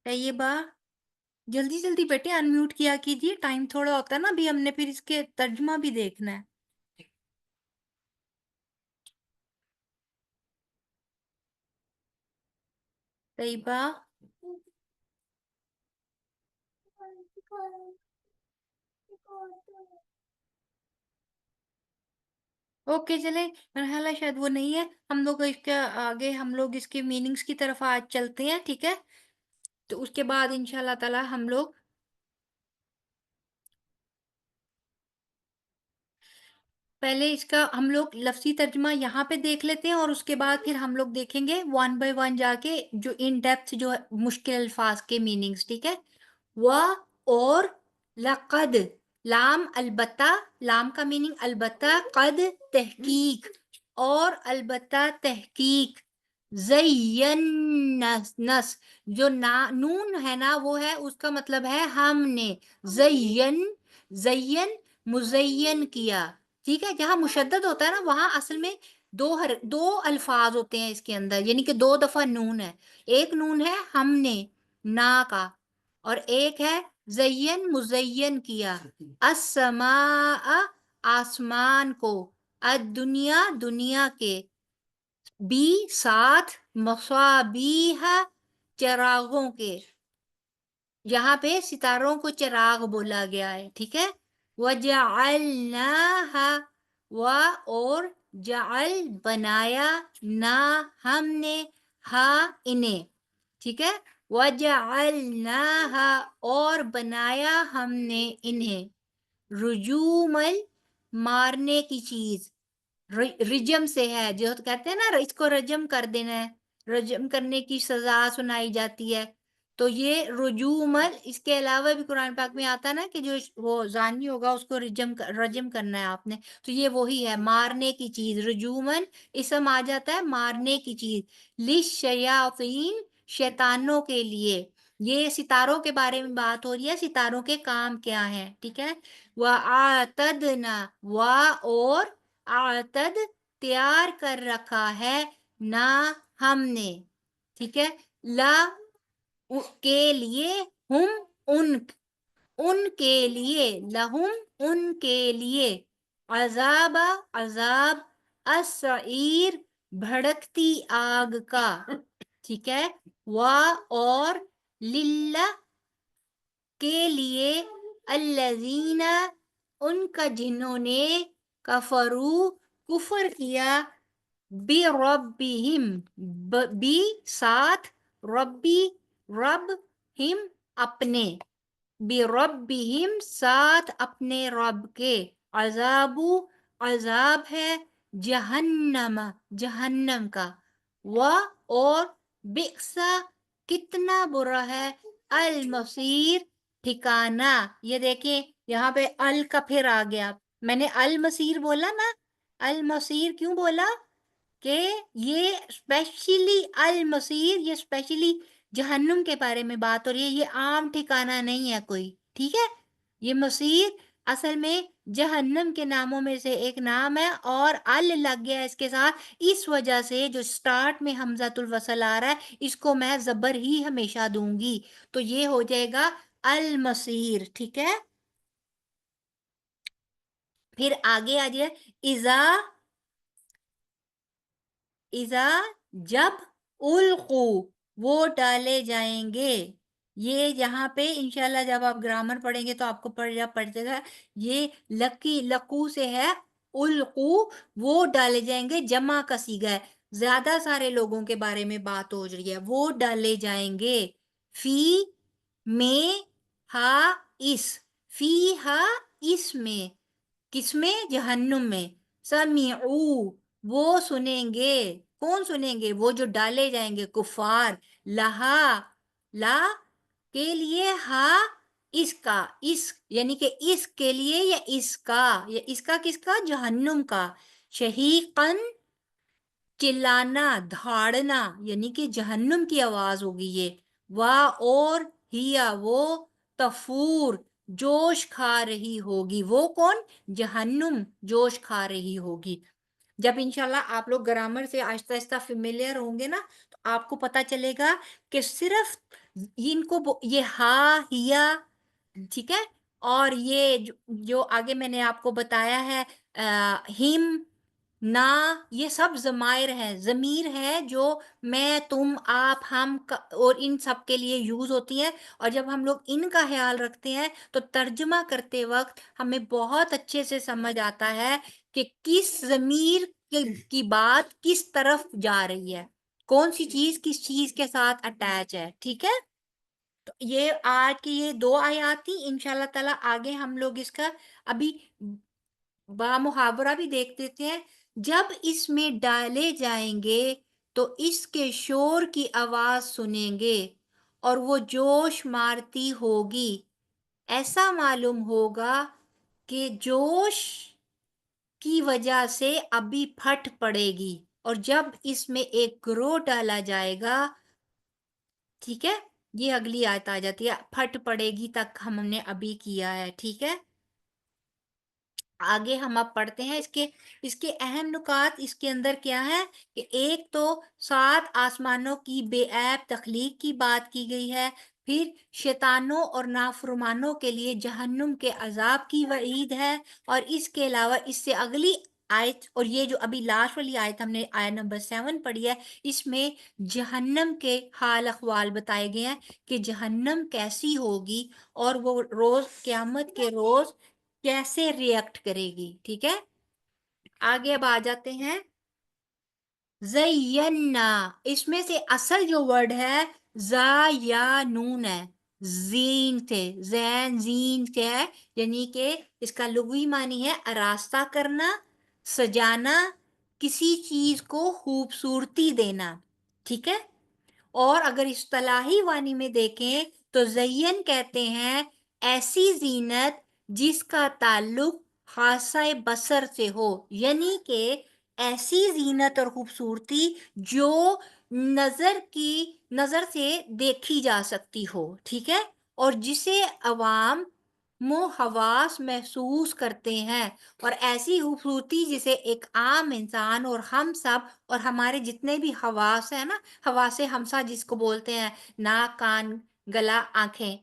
طیبہ جلدی جلدی بیٹے انمیوٹ کیا کیجیے، ٹائم تھوڑا ہوتا ہے نا، ابھی ہم نے پھر اس کے ترجمہ بھی دیکھنا ہے. طیبہ اوکے چلے، میرا خیال ہے شاید وہ نہیں ہے. ہم لوگ اس کے آگے ہم لوگ اس کے میننگز کی طرف آج چلتے ہیں، ٹھیک ہے؟ تو اس کے بعد انشاءاللہ تعالی ہم لوگ پہلے اس کا ہم لوگ لفظی ترجمہ یہاں پہ دیکھ لیتے ہیں، اور اس کے بعد پھر ہم لوگ دیکھیں گے ون بائی ون جا کے جو ان ڈیپتھ جو مشکل الفاظ کے میننگز، ٹھیک ہے؟ اور لقد، لام البتہ، لام کا میننگ البتہ، قد تحقیق، اور البتہ تحقیق، نس جو نون ہے نا وہ ہے، اس کا مطلب ہے ہم نے، زین مزین کیا، ٹھیک ہے؟ جہاں مشدد ہوتا ہے نا وہاں اصل میں دو الفاظ ہوتے ہیں اس کے اندر، یعنی کہ 2 دفعہ نون ہے. ایک نون ہے ہم نے، نا کا، اور ایک ہے زین مزین کیا، السماء آسمان کو، الدنیا دنیا کے، بی ساتھ، مصابیح چراغوں کے، یہاں پہ ستاروں کو چراغ بولا گیا ہے، ٹھیک ہے؟ وَجَعَلْنَاهَا اور جعل بنایا، نا ہم نے، ہا انہیں، ٹھیک ہے؟ وَجَعَلْنَاهَا اور بنایا ہم نے انہیں، رجومل مارنے کی چیز، رجم سے ہے، جو کہتے ہیں نا اس کو رجم کر دینا ہے، رجم کرنے کی سزا سنائی جاتی ہے. تو یہ رجومل، اس کے علاوہ بھی قرآن پاک میں آتا ہے نا کہ جو وہ زانی ہوگا اس کو رجم کرنا ہے آپ نے، تو یہ وہی ہے مارنے کی چیز. رجومن اسم آ جاتا ہے مارنے کی چیز، للشیاطین شیطانوں کے لیے. یہ ستاروں کے بارے میں بات ہو رہی ہے، ستاروں کے کام کیا ہیں، ٹھیک ہے؟ وَآتَدْنَا اور آتد تیار کر رکھا ہے، نا ہم نے، ٹھیک ہے؟ لا کے لیے، ہم ان کے لیے، لہم ان کے لیے، عذاب السعیر بھڑکتی آگ کا، ٹھیک ہے؟ اور للہ کے لیے، الذین ان کا جنہوں نے، کفروا کفر کیا، بربہم بی ساتھ، ربی رب، ہم اپنے، بربہم ساتھ اپنے رب کے، عذاب ہے جہنم کا، اور بئسا کتنا برا ہے، المصیر ٹھکانہ. یہ دیکھیں یہاں پہ ال کا پھر آ گیا، میں نے المصیر بولا نا، المصیر کیوں بولا؟ کہ یہ اسپیشلی المصیر، یہ اسپیشلی جہنم کے بارے میں بات ہو رہی ہے، یہ عام ٹھکانہ نہیں ہے کوئی، ٹھیک ہے؟ یہ مصیر اصل میں جہنم کے ناموں میں سے ایک نام ہے اور ال لگ گیا اس کے ساتھ، اس وجہ سے جو سٹارٹ میں حمزۃ الوصل آ رہا ہے اس کو میں زبر ہی ہمیشہ دوں گی، تو یہ ہو جائے گا المصیر، ٹھیک ہے۔ پھر آگے آ جائے اذا جب القو وہ ڈالے جائیں گے، یہ یہاں پہ انشاءاللہ جب آپ گرامر پڑھیں گے تو آپ کو پڑھ جائے گا، یہ لقو سے ہے، القو وہ ڈالے جائیں گے، جمع کا صیغہ ہے، زیادہ سارے لوگوں کے بارے میں بات ہو رہی ہے، وہ ڈالے جائیں گے، فی میں ہا فی ہا اس میں، کس میں؟ جہنم میں، سمعو وہ سنیں گے، کون سنیں گے؟ وہ جو ڈالے جائیں گے کفار، لہا لا کے لیے، ہا اس کا، اس یعنی کہ اس کے لیے یا اس کا، یا اس کا کس کا؟ جہنم کا، شہیقن چلانا دھاڑنا یعنی کہ جہنم کی آواز ہوگی یہ، اور ہیا وہ تفور جوش کھا رہی ہوگی، وہ کون؟ جہنم جوش کھا رہی ہوگی۔ جب انشاءاللہ آپ لوگ گرامر سے آہستہ آہستہ فیملیئر ہوں گے نا تو آپ کو پتہ چلے گا کہ صرف ان کو یہ ہا ہیا، ٹھیک ہے، اور یہ جو آگے میں نے آپ کو بتایا ہے ہم نا، یہ سب ضمائر ہے، ضمیر ہے جو میں، تم، آپ، ہم اور ان سب کے لیے یوز ہوتی ہیں، اور جب ہم لوگ ان کا خیال رکھتے ہیں تو ترجمہ کرتے وقت ہمیں بہت اچھے سے سمجھ آتا ہے کہ کس ضمیر کی بات کس طرف جا رہی ہے، کون سی چیز کس چیز کے ساتھ اٹیچ ہے، ٹھیک ہے۔ تو یہ آج کی یہ 2 آیات تھی، انشاءاللہ تعالیٰ آگے ہم لوگ اس کا ابھی با محاورہ بھی دیکھ دیتے ہیں۔ جب اس میں ڈالے جائیں گے تو اس کے شور کی آواز سنیں گے اور وہ جوش مارتی ہوگی، ایسا معلوم ہوگا کہ جوش کی وجہ سے ابھی پھٹ پڑے گی، اور جب اس میں ایک گروہ ڈالا جائے گا، ٹھیک ہے، یہ اگلی آیت آ جاتی ہے، پھٹ پڑے گی تک ہم نے ابھی کیا ہے، ٹھیک ہے۔ آگے ہم اب پڑھتے ہیں اس کے اہم نکات اس کے اندر کیا ہے کہ ایک تو 7 آسمانوں کی بے عیب تخلیق کی بات کی گئی ہے، پھر شیطانوں اور نافرمانوں کے لیے جہنم کے عذاب کی وعید ہے، اور اس کے علاوہ اس سے اگلی آیت، اور یہ جو ابھی لاسٹ والی آیت ہم نے آیت نمبر 7 پڑھی ہے، اس میں جہنم کے حال احوال بتائے گئے ہیں کہ جہنم کیسی ہوگی اور وہ روز قیامت کے روز کیسے ریئیکٹ کرے گی، ٹھیک ہے۔ آگے اب آ جاتے ہیں زینا، اس میں سے اصل جو ورڈ ہے زا یا نون ہے، زین تھے، زین زین کیا ہے، یعنی کہ اس کا لغوی معنی ہے آراستہ کرنا، سجانا، کسی چیز کو خوبصورتی دینا، ٹھیک ہے۔ اور اگر اصطلاحی معنی میں دیکھیں تو زین کہتے ہیں ایسی زینت جس کا تعلق خاصہ بصر سے ہو، یعنی کہ ایسی زینت اور خوبصورتی جو نظر سے دیکھی جا سکتی ہو، ٹھیک ہے، اور جسے عوام حواس محسوس کرتے ہیں، اور ایسی خوبصورتی جسے ایک عام انسان اور ہم سب اور ہمارے جتنے بھی حواس ہیں نا، حواس ہمسا جس کو بولتے ہیں، ناک، کان، گلا، آنکھیں،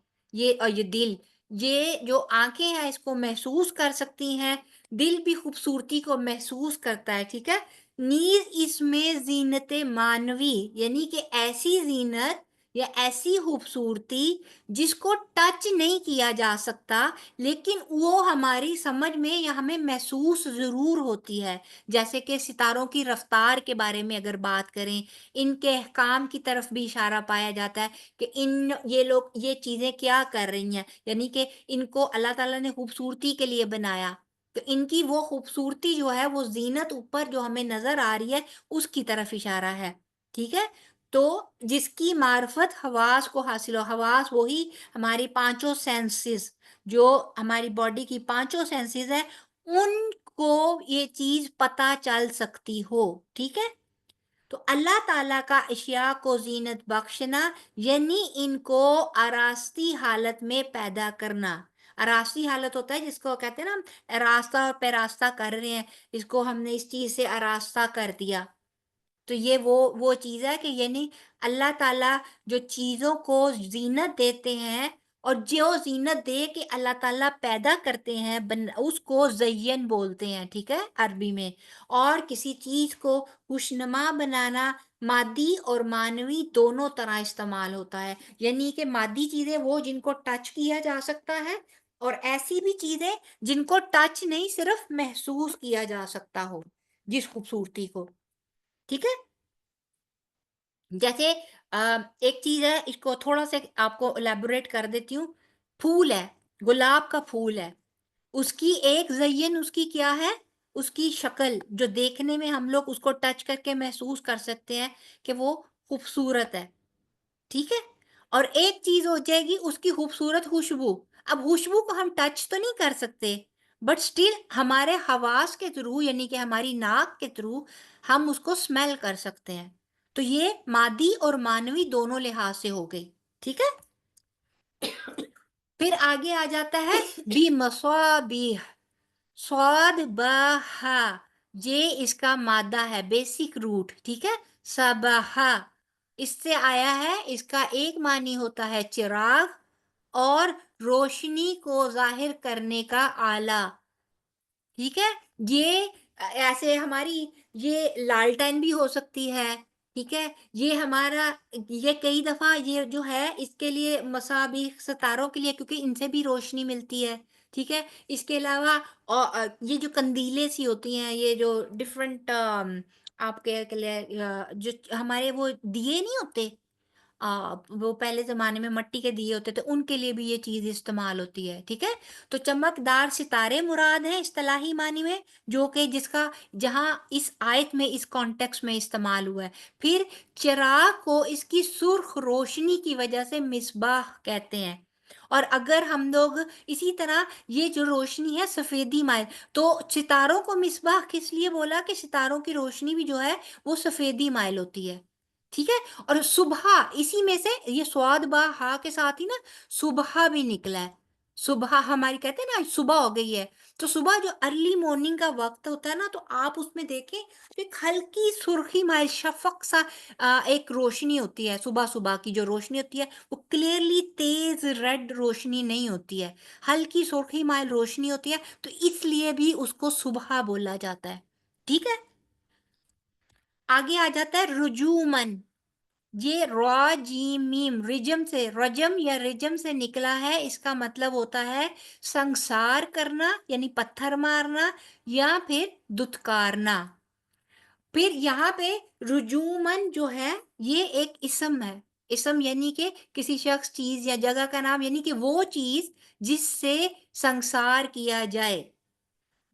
اور یہ دل، یہ جو آنکھیں ہیں اس کو محسوس کر سکتی ہیں، دل بھی خوبصورتی کو محسوس کرتا ہے، ٹھیک ہے۔ نیز اس میں زینت معنوی، یعنی کہ ایسی زینت یا ایسی خوبصورتی جس کو ٹچ نہیں کیا جا سکتا لیکن وہ ہماری سمجھ میں یا ہمیں محسوس ضرور ہوتی ہے، جیسے کہ ستاروں کی رفتار کے بارے میں اگر بات کریں، ان کے احکام کی طرف بھی اشارہ پایا جاتا ہے کہ یہ لوگ یہ چیزیں کیا کر رہی ہیں، یعنی کہ ان کو اللہ تعالیٰ نے خوبصورتی کے لیے بنایا، تو ان کی وہ خوبصورتی جو ہے وہ زینت اوپر جو ہمیں نظر آ رہی ہے اس کی طرف اشارہ ہے، ٹھیک ہے۔ تو جس کی معرفت حواس کو حاصل ہو، حواس وہی ہماری 5 سینسز جو ہماری باڈی کی 5 سینسز ہیں، ان کو یہ چیز پتہ چل سکتی ہو، ٹھیک ہے۔ تو اللہ تعالیٰ کا اشیاء کو زینت بخشنا یعنی ان کو آراستی حالت میں پیدا کرنا، اراستی حالت ہوتا ہے جس کو کہتے ہیں نا ہم اراستہ اور پیراستہ کر رہے ہیں، اس کو ہم نے اس چیز سے اراستہ کر دیا. تو یہ وہ چیز ہے کہ یعنی اللہ تعالیٰ جو چیزوں کو زینت دیتے ہیں اور جو زینت دے کے اللہ تعالیٰ پیدا کرتے ہیں اس کو زین بولتے ہیں، ٹھیک ہے عربی میں. اور کسی چیز کو خوشنما بنانا مادی اور معنوی دونوں طرح استعمال ہوتا ہے. یعنی کہ مادی چیزیں وہ جن کو ٹچ کیا جا سکتا ہے، اور ایسی بھی چیزیں جن کو ٹچ نہیں صرف محسوس کیا جا سکتا ہو جس خوبصورتی کو. ٹھیک ہے، جیسے ایک چیز ہے، اس کو تھوڑا سا آپ کو الیبوریٹ کر دیتی ہوں. پھول ہے، گلاب کا پھول ہے، اس کی ایک زین اس کی کیا ہے، اس کی شکل جو دیکھنے میں ہم لوگ اس کو ٹچ کر کے محسوس کر سکتے ہیں کہ وہ خوبصورت ہے. ٹھیک ہے، اور ایک چیز ہو جائے گی اس کی خوبصورت خوشبو. اب خوشبو کو ہم ٹچ تو نہیں کر سکتے، بٹ سٹل ہمارے حواس کے تھرو یعنی کہ ہماری ناک کے تھرو ہم اس کو اسمیل کر سکتے ہیں. تو یہ مادی اور معنوی دونوں لحاظ سے ہو گئی. ٹھیک ہے، پھر آگے آ جاتا ہے بی مصابیح، صاد بہا، یہ اس کا مادہ ہے، بیسک روٹ. ٹھیک ہے، صباحا اس سے آیا ہے، اس کا ایک معنی ہوتا ہے چراغ اور روشنی کو ظاہر کرنے کا آلہ. ٹھیک ہے، یہ ایسے ہماری یہ لالٹین بھی ہو سکتی ہے. ٹھیک ہے، یہ ہمارا یہ کئی دفعہ یہ جو ہے اس کے لیے مصابیح ستاروں کے لیے، کیونکہ ان سے بھی روشنی ملتی ہے. ٹھیک ہے، اس کے علاوہ یہ جو قندیلیں سی ہوتی ہیں، یہ جو ڈفرینٹ آپ کے لیے جو ہمارے وہ دیے نہیں ہوتے، وہ پہلے زمانے میں مٹی کے دیے ہوتے تھے، ان کے لیے بھی یہ چیز استعمال ہوتی ہے. ٹھیک ہے، تو چمکدار ستارے مراد ہیں اصطلاحی معنی میں، جو کہ جس کا جہاں اس آیت میں اس کانٹیکس میں استعمال ہوا ہے. پھر چراغ کو اس کی سرخ روشنی کی وجہ سے مصباح کہتے ہیں. اور اگر ہم لوگ اسی طرح یہ جو روشنی ہے سفیدی مائل، تو ستاروں کو مصباح کس لیے بولا کہ ستاروں کی روشنی بھی جو ہے وہ سفیدی مائل ہوتی ہے. ٹھیک ہے، اور صبح اسی میں سے یہ سواد با ہا کے ساتھ ہی نا صبح بھی نکلا ہے. صبح ہماری کہتے ہیں نا صبح ہو گئی ہے، تو صبح جو ارلی مارننگ کا وقت ہوتا ہے نا، تو آپ اس میں دیکھیں ایک ہلکی سرخی مائل شفق سا ایک روشنی ہوتی ہے. صبح صبح کی جو روشنی ہوتی ہے وہ کلیئرلی تیز ریڈ روشنی نہیں ہوتی ہے، ہلکی سرخی مائل روشنی ہوتی ہے، تو اس لیے بھی اس کو صبح بولا جاتا ہے. ٹھیک ہے، آگے آ جاتا ہے رجومن. یہ را جیم میم رجم سے، رجم یا رجم سے نکلا ہے. اس کا مطلب ہوتا ہے سنسار کرنا یعنی پتھر مارنا یا پھر دھتکارنا. پھر یہاں پہ رجومن جو ہے یہ ایک اسم ہے. اسم یعنی کہ کسی شخص چیز یا جگہ کا نام، یعنی کہ وہ چیز جس سے سنسار کیا جائے.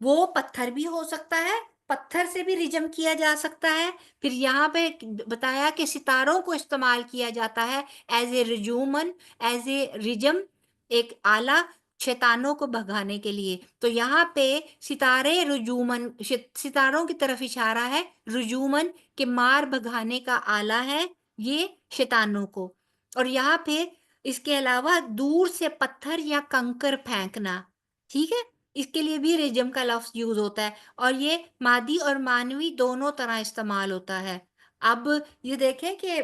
وہ پتھر بھی ہو سکتا ہے، پتھر سے بھی رجم کیا جا سکتا ہے. پھر یہاں پہ بتایا کہ ستاروں کو استعمال کیا جاتا ہے ایز اے رجومن، ایز اے رجم، ایک آلہ شیطانوں کو بھگانے کے لیے. تو یہاں پہ ستارے رجومن، ستاروں کی طرف اشارہ ہے، رجومن کے مار بھگانے کا آلہ ہے یہ شیطانوں کو. اور یہاں پہ اس کے علاوہ دور سے پتھر یا کنکر پھینکنا. ٹھیک ہے، اس کے لیے بھی رجم کا لفظ یوز ہوتا ہے، اور یہ مادی اور معنوی دونوں طرح استعمال ہوتا ہے. اب یہ دیکھیں کہ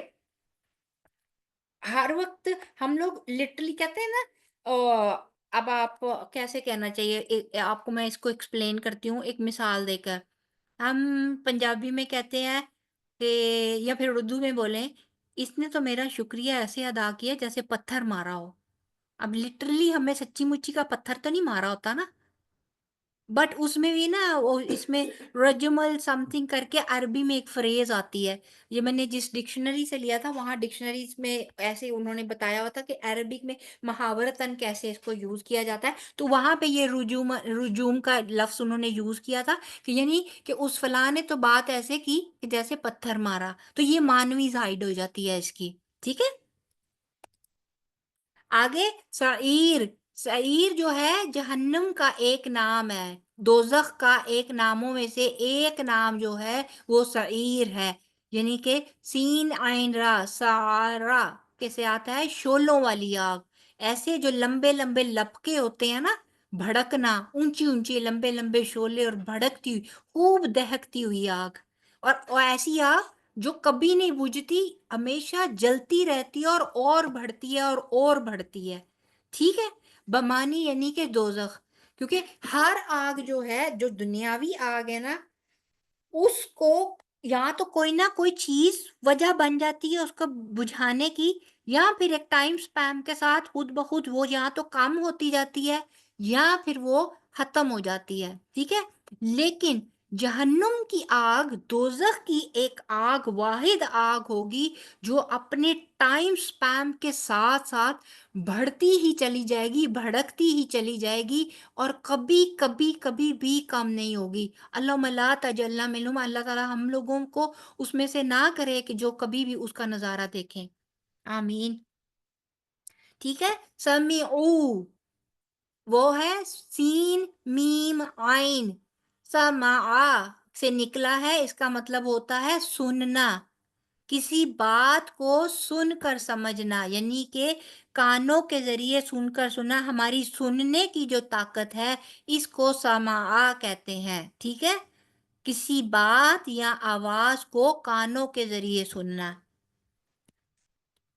ہر وقت ہم لوگ لٹرلی کہتے ہیں نا، اب آپ کیسے کہنا چاہیے، آپ کو میں اس کو ایکسپلین کرتی ہوں ایک مثال دے کر. ہم پنجابی میں کہتے ہیں کہ یا پھر اردو میں بولیں، اس نے تو میرا شکریہ ایسے ادا کیا جیسے پتھر مارا ہو. اب لٹرلی ہمیں سچی مچی کا پتھر تو نہیں مارا ہوتا نا، بٹ اس میں بھی نا اس میں رجمل سم تھنگ کر کے عربی میں ایک فریز آتی ہے. یہ میں نے جس ڈکشنری سے لیا تھا وہاں ڈکشنریز میں ایسے انہوں نے بتایا ہوا تھا کہ عربک میں محاورتاً کیسے اس کو یوز کیا جاتا ہے. تو وہاں پہ یہ رجوم کا لفظ انہوں نے یوز کیا تھا کہ یعنی کہ اس فلاں نے تو بات ایسے کی کہ جیسے پتھر مارا. تو یہ معنوی زائد ہو جاتی ہے اس کی. ٹھیک ہے، آگے سعیر. سعیر جو ہے جہنم کا ایک نام ہے، دوزخ کا ایک ناموں میں سے ایک نام جو ہے وہ سعیر ہے. یعنی کہ سین عین را، سعارا کیسے آتا ہے شولوں والی آگ. ایسے جو لمبے لمبے لپکے ہوتے ہیں نا، بھڑکنا، اونچی اونچی لمبے لمبے شعلے اور بھڑکتی ہوئی خوب دہکتی ہوئی آگ، اور ایسی آگ جو کبھی نہیں بجھتی، ہمیشہ جلتی رہتی ہے اور بڑھتی ہے اور بڑھتی ہے، ٹھیک ہے، بمانی یعنی کہ دوزخ، کیونکہ ہر آگ جو ہے، جو دنیاوی آگ ہے نا، اس کو یا تو کوئی نہ کوئی چیز وجہ بن جاتی ہے اس کو بجھانے کی، یا پھر ایک ٹائم سپیم کے ساتھ خود بخود وہ یا تو کم ہوتی جاتی ہے یا پھر وہ ختم ہو جاتی ہے، ٹھیک ہے، لیکن جہنم کی آگ، دوزخ کی ایک آگ، واحد آگ ہوگی جو اپنے ٹائم سپیم کے ساتھ ساتھ بڑھتی ہی چلی جائے گی، بھڑکتی ہی چلی جائے گی، اور کبھی کبھی کبھی بھی کم نہیں ہوگی۔ اللہم لا تجلنا منہم، اللہ تعالیٰ ہم لوگوں کو اس میں سے نہ کرے کہ جو کبھی بھی اس کا نظارہ دیکھیں، آمین، ٹھیک ہے۔ سمیعو وہ ہے سین میم عین، سمعا سے نکلا ہے، اس کا مطلب ہوتا ہے سننا، کسی بات کو سن کر سمجھنا، یعنی کہ کانوں کے ذریعے سن کر سنا، ہماری سننے کی جو طاقت ہے اس کو سمعا کہتے ہیں، ٹھیک ہے، کسی بات یا آواز کو کانوں کے ذریعے سننا،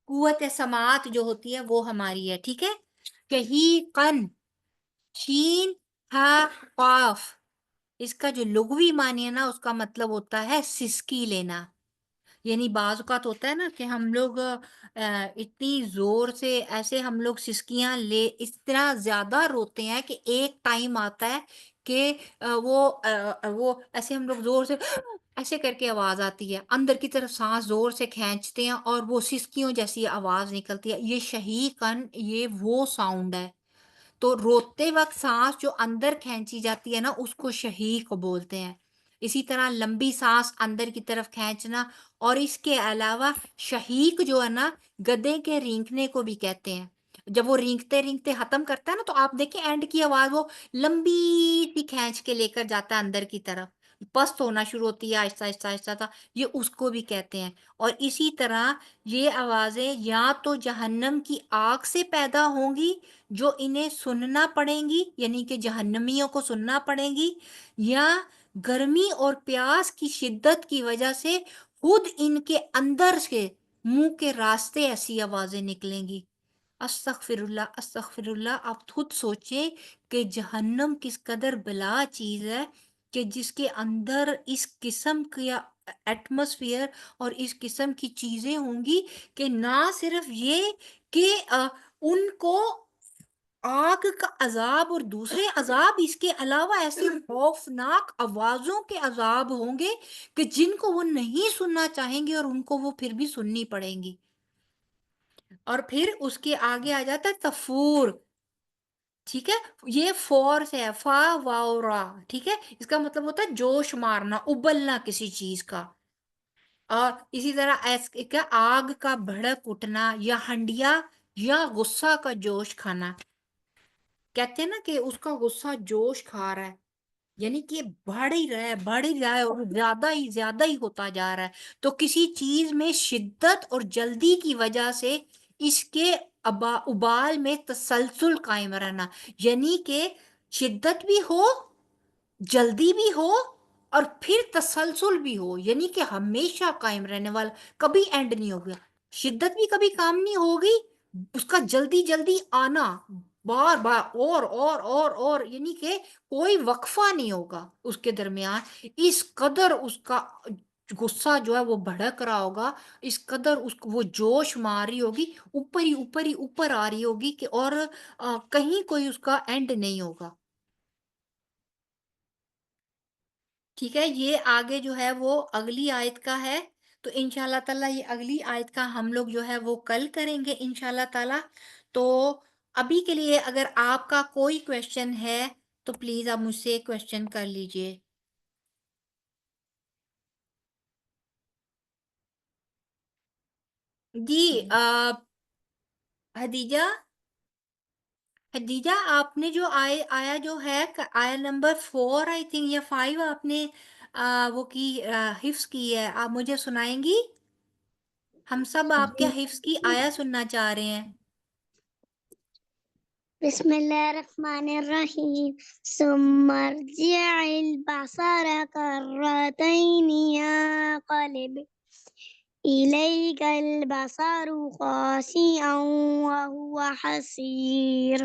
قوت سماعت جو ہوتی ہے وہ ہماری ہے، ٹھیک ہے۔ شہیقن، شین ہا قاف، اس کا جو لغوی معنی ہے نا، اس کا مطلب ہوتا ہے سسکی لینا، یعنی بعض اوقات ہوتا ہے نا کہ ہم لوگ اتنی زور سے ایسے ہم لوگ سسکیاں لے اس طرح زیادہ روتے ہیں کہ ایک ٹائم آتا ہے کہ وہ ایسے ہم لوگ زور سے ایسے کر کے آواز آتی ہے، اندر کی طرف سانس زور سے کھینچتے ہیں اور وہ سسکیوں جیسی آواز نکلتی ہے، یہ شہیقن، یہ وہ ساؤنڈ ہے، تو روتے وقت سانس جو اندر کھینچی جاتی ہے نا اس کو شہیق بولتے ہیں، اسی طرح لمبی سانس اندر کی طرف کھینچنا، اور اس کے علاوہ شہیق جو ہے نا گدے کے رینگنے کو بھی کہتے ہیں، جب وہ رینگتے رینگتے ختم کرتا ہے نا تو آپ دیکھیں اینڈ کی آواز وہ لمبی سی کھینچ کے لے کر جاتا ہے اندر کی طرف، پست ہونا شروع ہوتی ہے آہستہ آہستہ آہستہ آہستہ، یہ اس کو بھی کہتے ہیں، اور اسی طرح یہ آوازیں یا تو جہنم کی آگ سے پیدا ہوں گی جو انہیں سننا پڑیں گی، یعنی کہ جہنمیوں کو سننا پڑیں گی، یا گرمی اور پیاس کی شدت کی وجہ سے خود ان کے اندر سے منہ کے راستے ایسی آوازیں نکلیں گی۔ استغفر اللہ استغفر اللہ، آپ خود سوچیں کہ جہنم کس قدر بلا چیز ہے کہ جس کے اندر اس قسم کا ایٹماسفیئر اور اس قسم کی چیزیں ہوں گی کہ نہ صرف یہ کہ ان کو آگ کا عذاب اور دوسرے عذاب، اس کے علاوہ ایسی خوفناک آوازوں کے عذاب ہوں گے کہ جن کو وہ نہیں سننا چاہیں گے اور ان کو وہ پھر بھی سننی پڑیں گی۔ اور پھر اس کے آگے آ جاتا ہے تفور، ٹھیک ہے، یہ فور سے ہے، فا واو را، ٹھیک ہے، اس کا مطلب ہوتا ہے جوش مارنا، ابلنا کسی چیز کا، اور اسی طرح کیا آگ کا بھڑک اٹھنا یا ہنڈیا یا غصہ کا جوش کھانا، کہتے ہیں نا کہ اس کا غصہ جوش کھا رہا ہے، یعنی کہ بڑھ ہی رہا ہے اور زیادہ ہی ہوتا جا رہا ہے، تو کسی چیز میں شدت اور جلدی کی وجہ سے اس کے ابال میں تسلسل قائم رہنا، یعنی کہ شدت بھی ہو، جلدی بھی ہو، اور پھر تسلسل بھی ہو، یعنی کہ ہمیشہ قائم رہنے والا، کبھی اینڈ نہیں ہوگا، شدت بھی کبھی کام نہیں ہوگی، اس کا جلدی جلدی آنا، بار بار اور یعنی کہ کوئی وقفہ نہیں ہوگا اس کے درمیان، اس قدر اس کا غصہ جو ہے وہ بھڑک رہا ہوگا، اس قدر اس کو وہ جوش مار رہی ہوگی، اوپر ہی اوپر آ رہی ہوگی کہ اور کہیں کوئی اس کا اینڈ نہیں ہوگا، ٹھیک ہے۔ یہ آگے جو ہے وہ اگلی آیت کا ہے، تو انشاءاللہ تعالیٰ یہ اگلی آیت کا ہم لوگ جو ہے وہ کل کریں گے انشاءاللہ تعالیٰ۔ تو ابھی کے لیے اگر آپ کا کوئی کویشچن ہے تو پلیز آپ مجھ سے کویشچن کر لیجئے۔ جی حدیجہ، آپ نے جو آیا جو ہے آیا نمبر 4 آئی تھنک یا 5 آپ نے وہ کی حفظ کی ہے، آپ مجھے سنائیں گی؟ ہم سب آپ کے حفظ کی آیا سننا چاہ رہے ہیں۔ بسم الله الرحمن الرحيم ثم ارجع البصر كرتين ينقلب إليك البصر خاسئا وهو حسير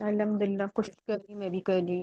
الحمدللہ کچھ کری میں بھی کر لی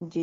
جی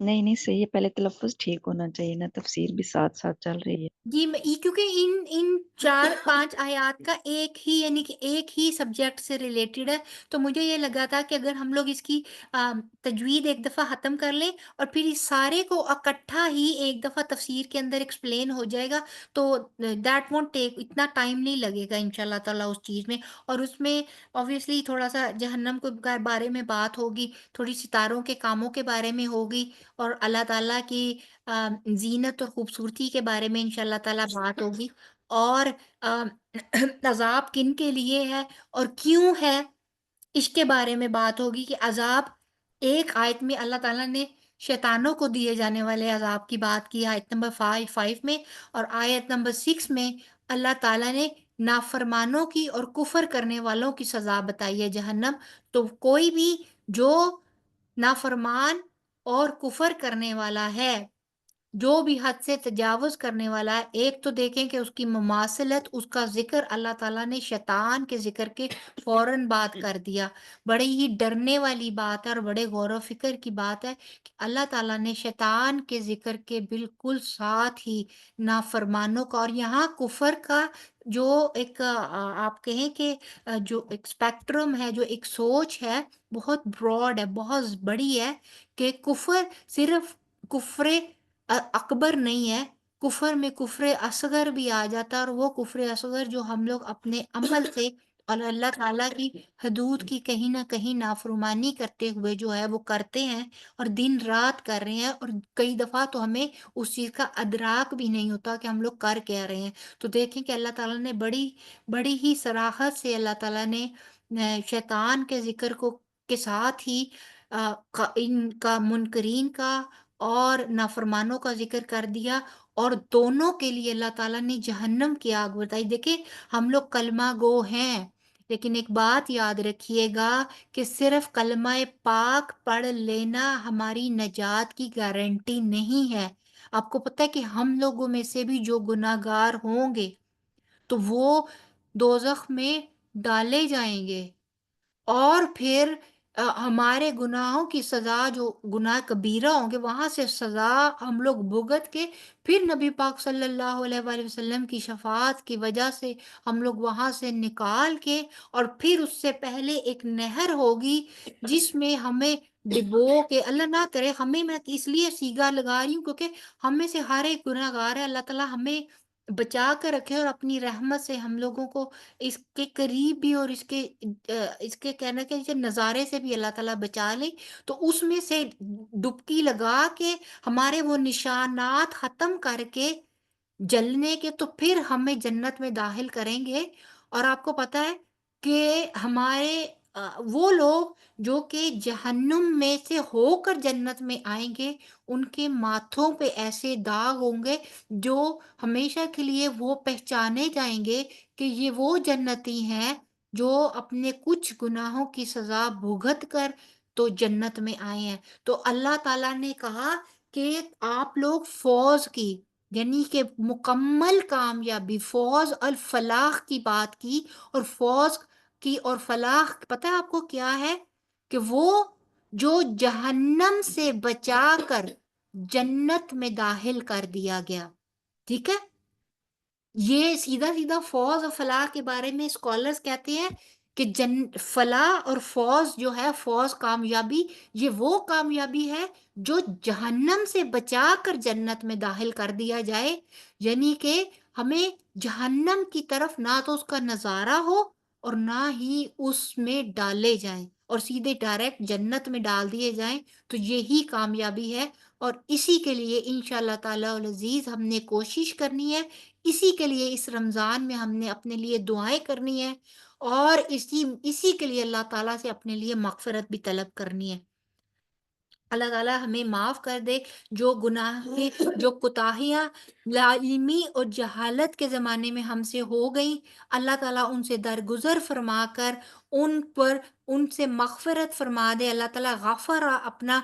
نہیں نہیں صحیح ہے پہلے تلفظ ٹھیک ہونا چاہیے نا تفسیر بھی ساتھ ساتھ چل رہی ہے جی کیونکہ ان 4-5 آیات کا ایک ہی یعنی کہ ایک ہی سبجیکٹ سے ریلیٹڈ ہے، تو مجھے یہ لگا تھا کہ اگر ہم لوگ اس کی تجوید ایک دفعہ ختم کر لیں اور پھر اس سارے کو اکٹھا ہی ایک دفعہ تفسیر کے اندر ایکسپلین ہو جائے گا تو دیٹ وونٹ ٹیک، اتنا ٹائم نہیں لگے گا انشاءاللہ تعالیٰ اس چیز میں، اور اس میں اوبویسلی تھوڑا سا جہنم کے بارے میں بات ہوگی، تھوڑی ستاروں کے کاموں کے بارے میں ہوگی، اور اللہ تعالیٰ کی زینت اور خوبصورتی کے بارے میں انشاءاللہ تعالیٰ بات ہوگی، اور عذاب کن کے لیے ہے اور کیوں ہے اس کے بارے میں بات ہوگی، کہ عذاب ایک آیت میں اللہ تعالیٰ نے شیطانوں کو دیے جانے والے عذاب کی بات کی آیت نمبر 5 میں، اور آیت نمبر 6 میں اللہ تعالیٰ نے نافرمانوں کی اور کفر کرنے والوں کی سزا بتائی ہے جہنم۔ تو کوئی بھی جو نافرمان اور کفر کرنے والا ہے، جو بھی حد سے تجاوز کرنے والا ہے، ایک تو دیکھیں کہ اس کی مماثلت، اس کا ذکر اللہ تعالیٰ نے شیطان کے ذکر کے فوراً بات کر دیا۔ بڑی ہی ڈرنے والی بات ہے اور بڑے غور و فکر کی بات ہے کہ اللہ تعالیٰ نے شیطان کے ذکر کے بالکل ساتھ ہی نافرمانوں کا، اور یہاں کفر کا جو ایک آپ کہیں کہ جو ایک اسپیکٹرم ہے، جو ایک سوچ ہے، بہت براڈ ہے، بہت بڑی ہے، کہ کفر صرف کفر اکبر نہیں ہے، کفر میں کفر اصغر بھی آ جاتا ہے، اور وہ کفر اصغر جو ہم لوگ اپنے عمل سے اور اللہ تعالیٰ کی حدود کی کہیں نہ کہیں نافرمانی کرتے ہوئے جو ہے وہ کرتے ہیں، اور دن رات کر رہے ہیں، اور کئی دفعہ تو ہمیں اس چیز کا ادراک بھی نہیں ہوتا کہ ہم لوگ کر کیا رہے ہیں۔ تو دیکھیں کہ اللہ تعالیٰ نے بڑی ہی صراحت سے اللہ تعالیٰ نے شیطان کے ذکر کو کے ساتھ ہی ان کا منکرین کا اور نافرمانوں کا ذکر کر دیا، اور دونوں کے لیے اللہ تعالیٰ نے جہنم کی آگ بتائی۔ دیکھیں ہم لوگ کلمہ گو ہیں، لیکن ایک بات یاد رکھیے گا کہ صرف کلمہ پاک پڑھ لینا ہماری نجات کی گارنٹی نہیں ہے۔ آپ کو پتہ ہے کہ ہم لوگوں میں سے بھی جو گناہ گار ہوں گے تو وہ دوزخ میں ڈالے جائیں گے، اور پھر ہمارے گناہوں کی سزا، جو گناہ کبیرہ ہوں گے وہاں سے سزا ہم لوگ بھگت کے، پھر نبی پاک صلی اللہ علیہ وآلہ وسلم کی شفاعت کی وجہ سے ہم لوگ وہاں سے نکال کے، اور پھر اس سے پہلے ایک نہر ہوگی جس میں ہمیں ڈبو کے، اللہ نہ کرے ہمیں، میں اس لیے سیگا لگا رہی ہوں کیونکہ ہم میں سے ہر ایک گناہ گار ہے، اللہ تعالیٰ ہمیں بچا کر رکھے اور اپنی رحمت سے ہم لوگوں کو اس کے قریب بھی اور اس کے کہنا کہ اسے نظارے سے بھی اللہ تعالیٰ بچا لے، تو اس میں سے ڈبکی لگا کے ہمارے وہ نشانات ختم کر کے جلنے کے، تو پھر ہمیں جنت میں داخل کریں گے۔ اور آپ کو پتہ ہے کہ ہمارے وہ لوگ جو کہ جہنم میں سے ہو کر جنت میں آئیں گے، ان کے ماتھوں پہ ایسے داغ ہوں گے جو ہمیشہ کے لیے وہ پہچانے جائیں گے کہ یہ وہ جنتی ہیں جو اپنے کچھ گناہوں کی سزا بھگت کر تو جنت میں آئے ہیں۔ تو اللہ تعالیٰ نے کہا کہ آپ لوگ فوز کی، یعنی کہ مکمل کامیابی، فوز الفلاح کی بات کی، اور فوز کی اور فلاح پتہ ہے آپ کو کیا ہے؟ کہ وہ جو جہنم سے بچا کر جنت میں داخل کر دیا گیا، ٹھیک ہے؟ یہ سیدھا سیدھا فوز اور فلاح کے بارے میں اسکالرز کہتے ہیں کہ فلاح اور فوز جو ہے، فوز کامیابی، یہ وہ کامیابی ہے جو جہنم سے بچا کر جنت میں داخل کر دیا جائے، یعنی کہ ہمیں جہنم کی طرف نہ تو اس کا نظارہ ہو اور نہ ہی اس میں ڈالے جائیں، اور سیدھے ڈائریکٹ جنت میں ڈال دیے جائیں۔ تو یہی کامیابی ہے، اور اسی کے لیے انشاءاللہ تعالی العزیز ہم نے کوشش کرنی ہے، اسی کے لیے اس رمضان میں ہم نے اپنے لیے دعائیں کرنی ہے، اور اسی کے لیے اللہ تعالیٰ سے اپنے لیے مغفرت بھی طلب کرنی ہے۔ اللہ تعالیٰ ہمیں معاف کر دے، جو گناہ جو کوتاہیاں علمی اور جہالت کے زمانے میں ہم سے ہو گئیں، اللہ تعالیٰ ان سے درگزر فرما کر ان سے مغفرت فرما دے۔ اللہ تعالیٰ غفر اپنا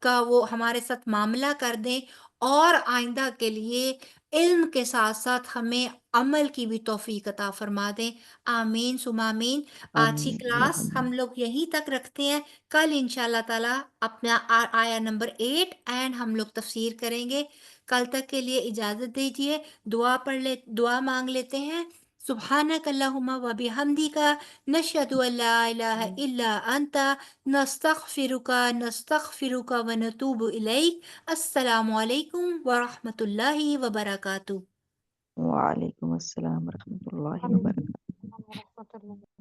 کا وہ ہمارے ساتھ معاملہ کر دیں، اور آئندہ کے لیے علم کے ساتھ ساتھ ہمیں عمل کی بھی توفیق عطا فرما دیں۔ آمین ثم آمین۔ آج کی آمین کلاس اللہم ہم لوگ یہیں تک رکھتے ہیں، کل انشاءاللہ تعالیٰ اپنا آیا نمبر 8 اینڈ ہم لوگ تفسیر کریں گے۔ کل تک کے لیے اجازت دیجیے، دعا مانگ لیتے ہیں۔ سبحانک اللہم و بحمدک، نشہد ان لا الہ الا انت، نستغفرک و نتوب الیک۔ السلام علیکم ورحمۃ اللہ وبرکاتہ۔ وعلیکم السلام ورحمۃ اللہ وبرکاتہ۔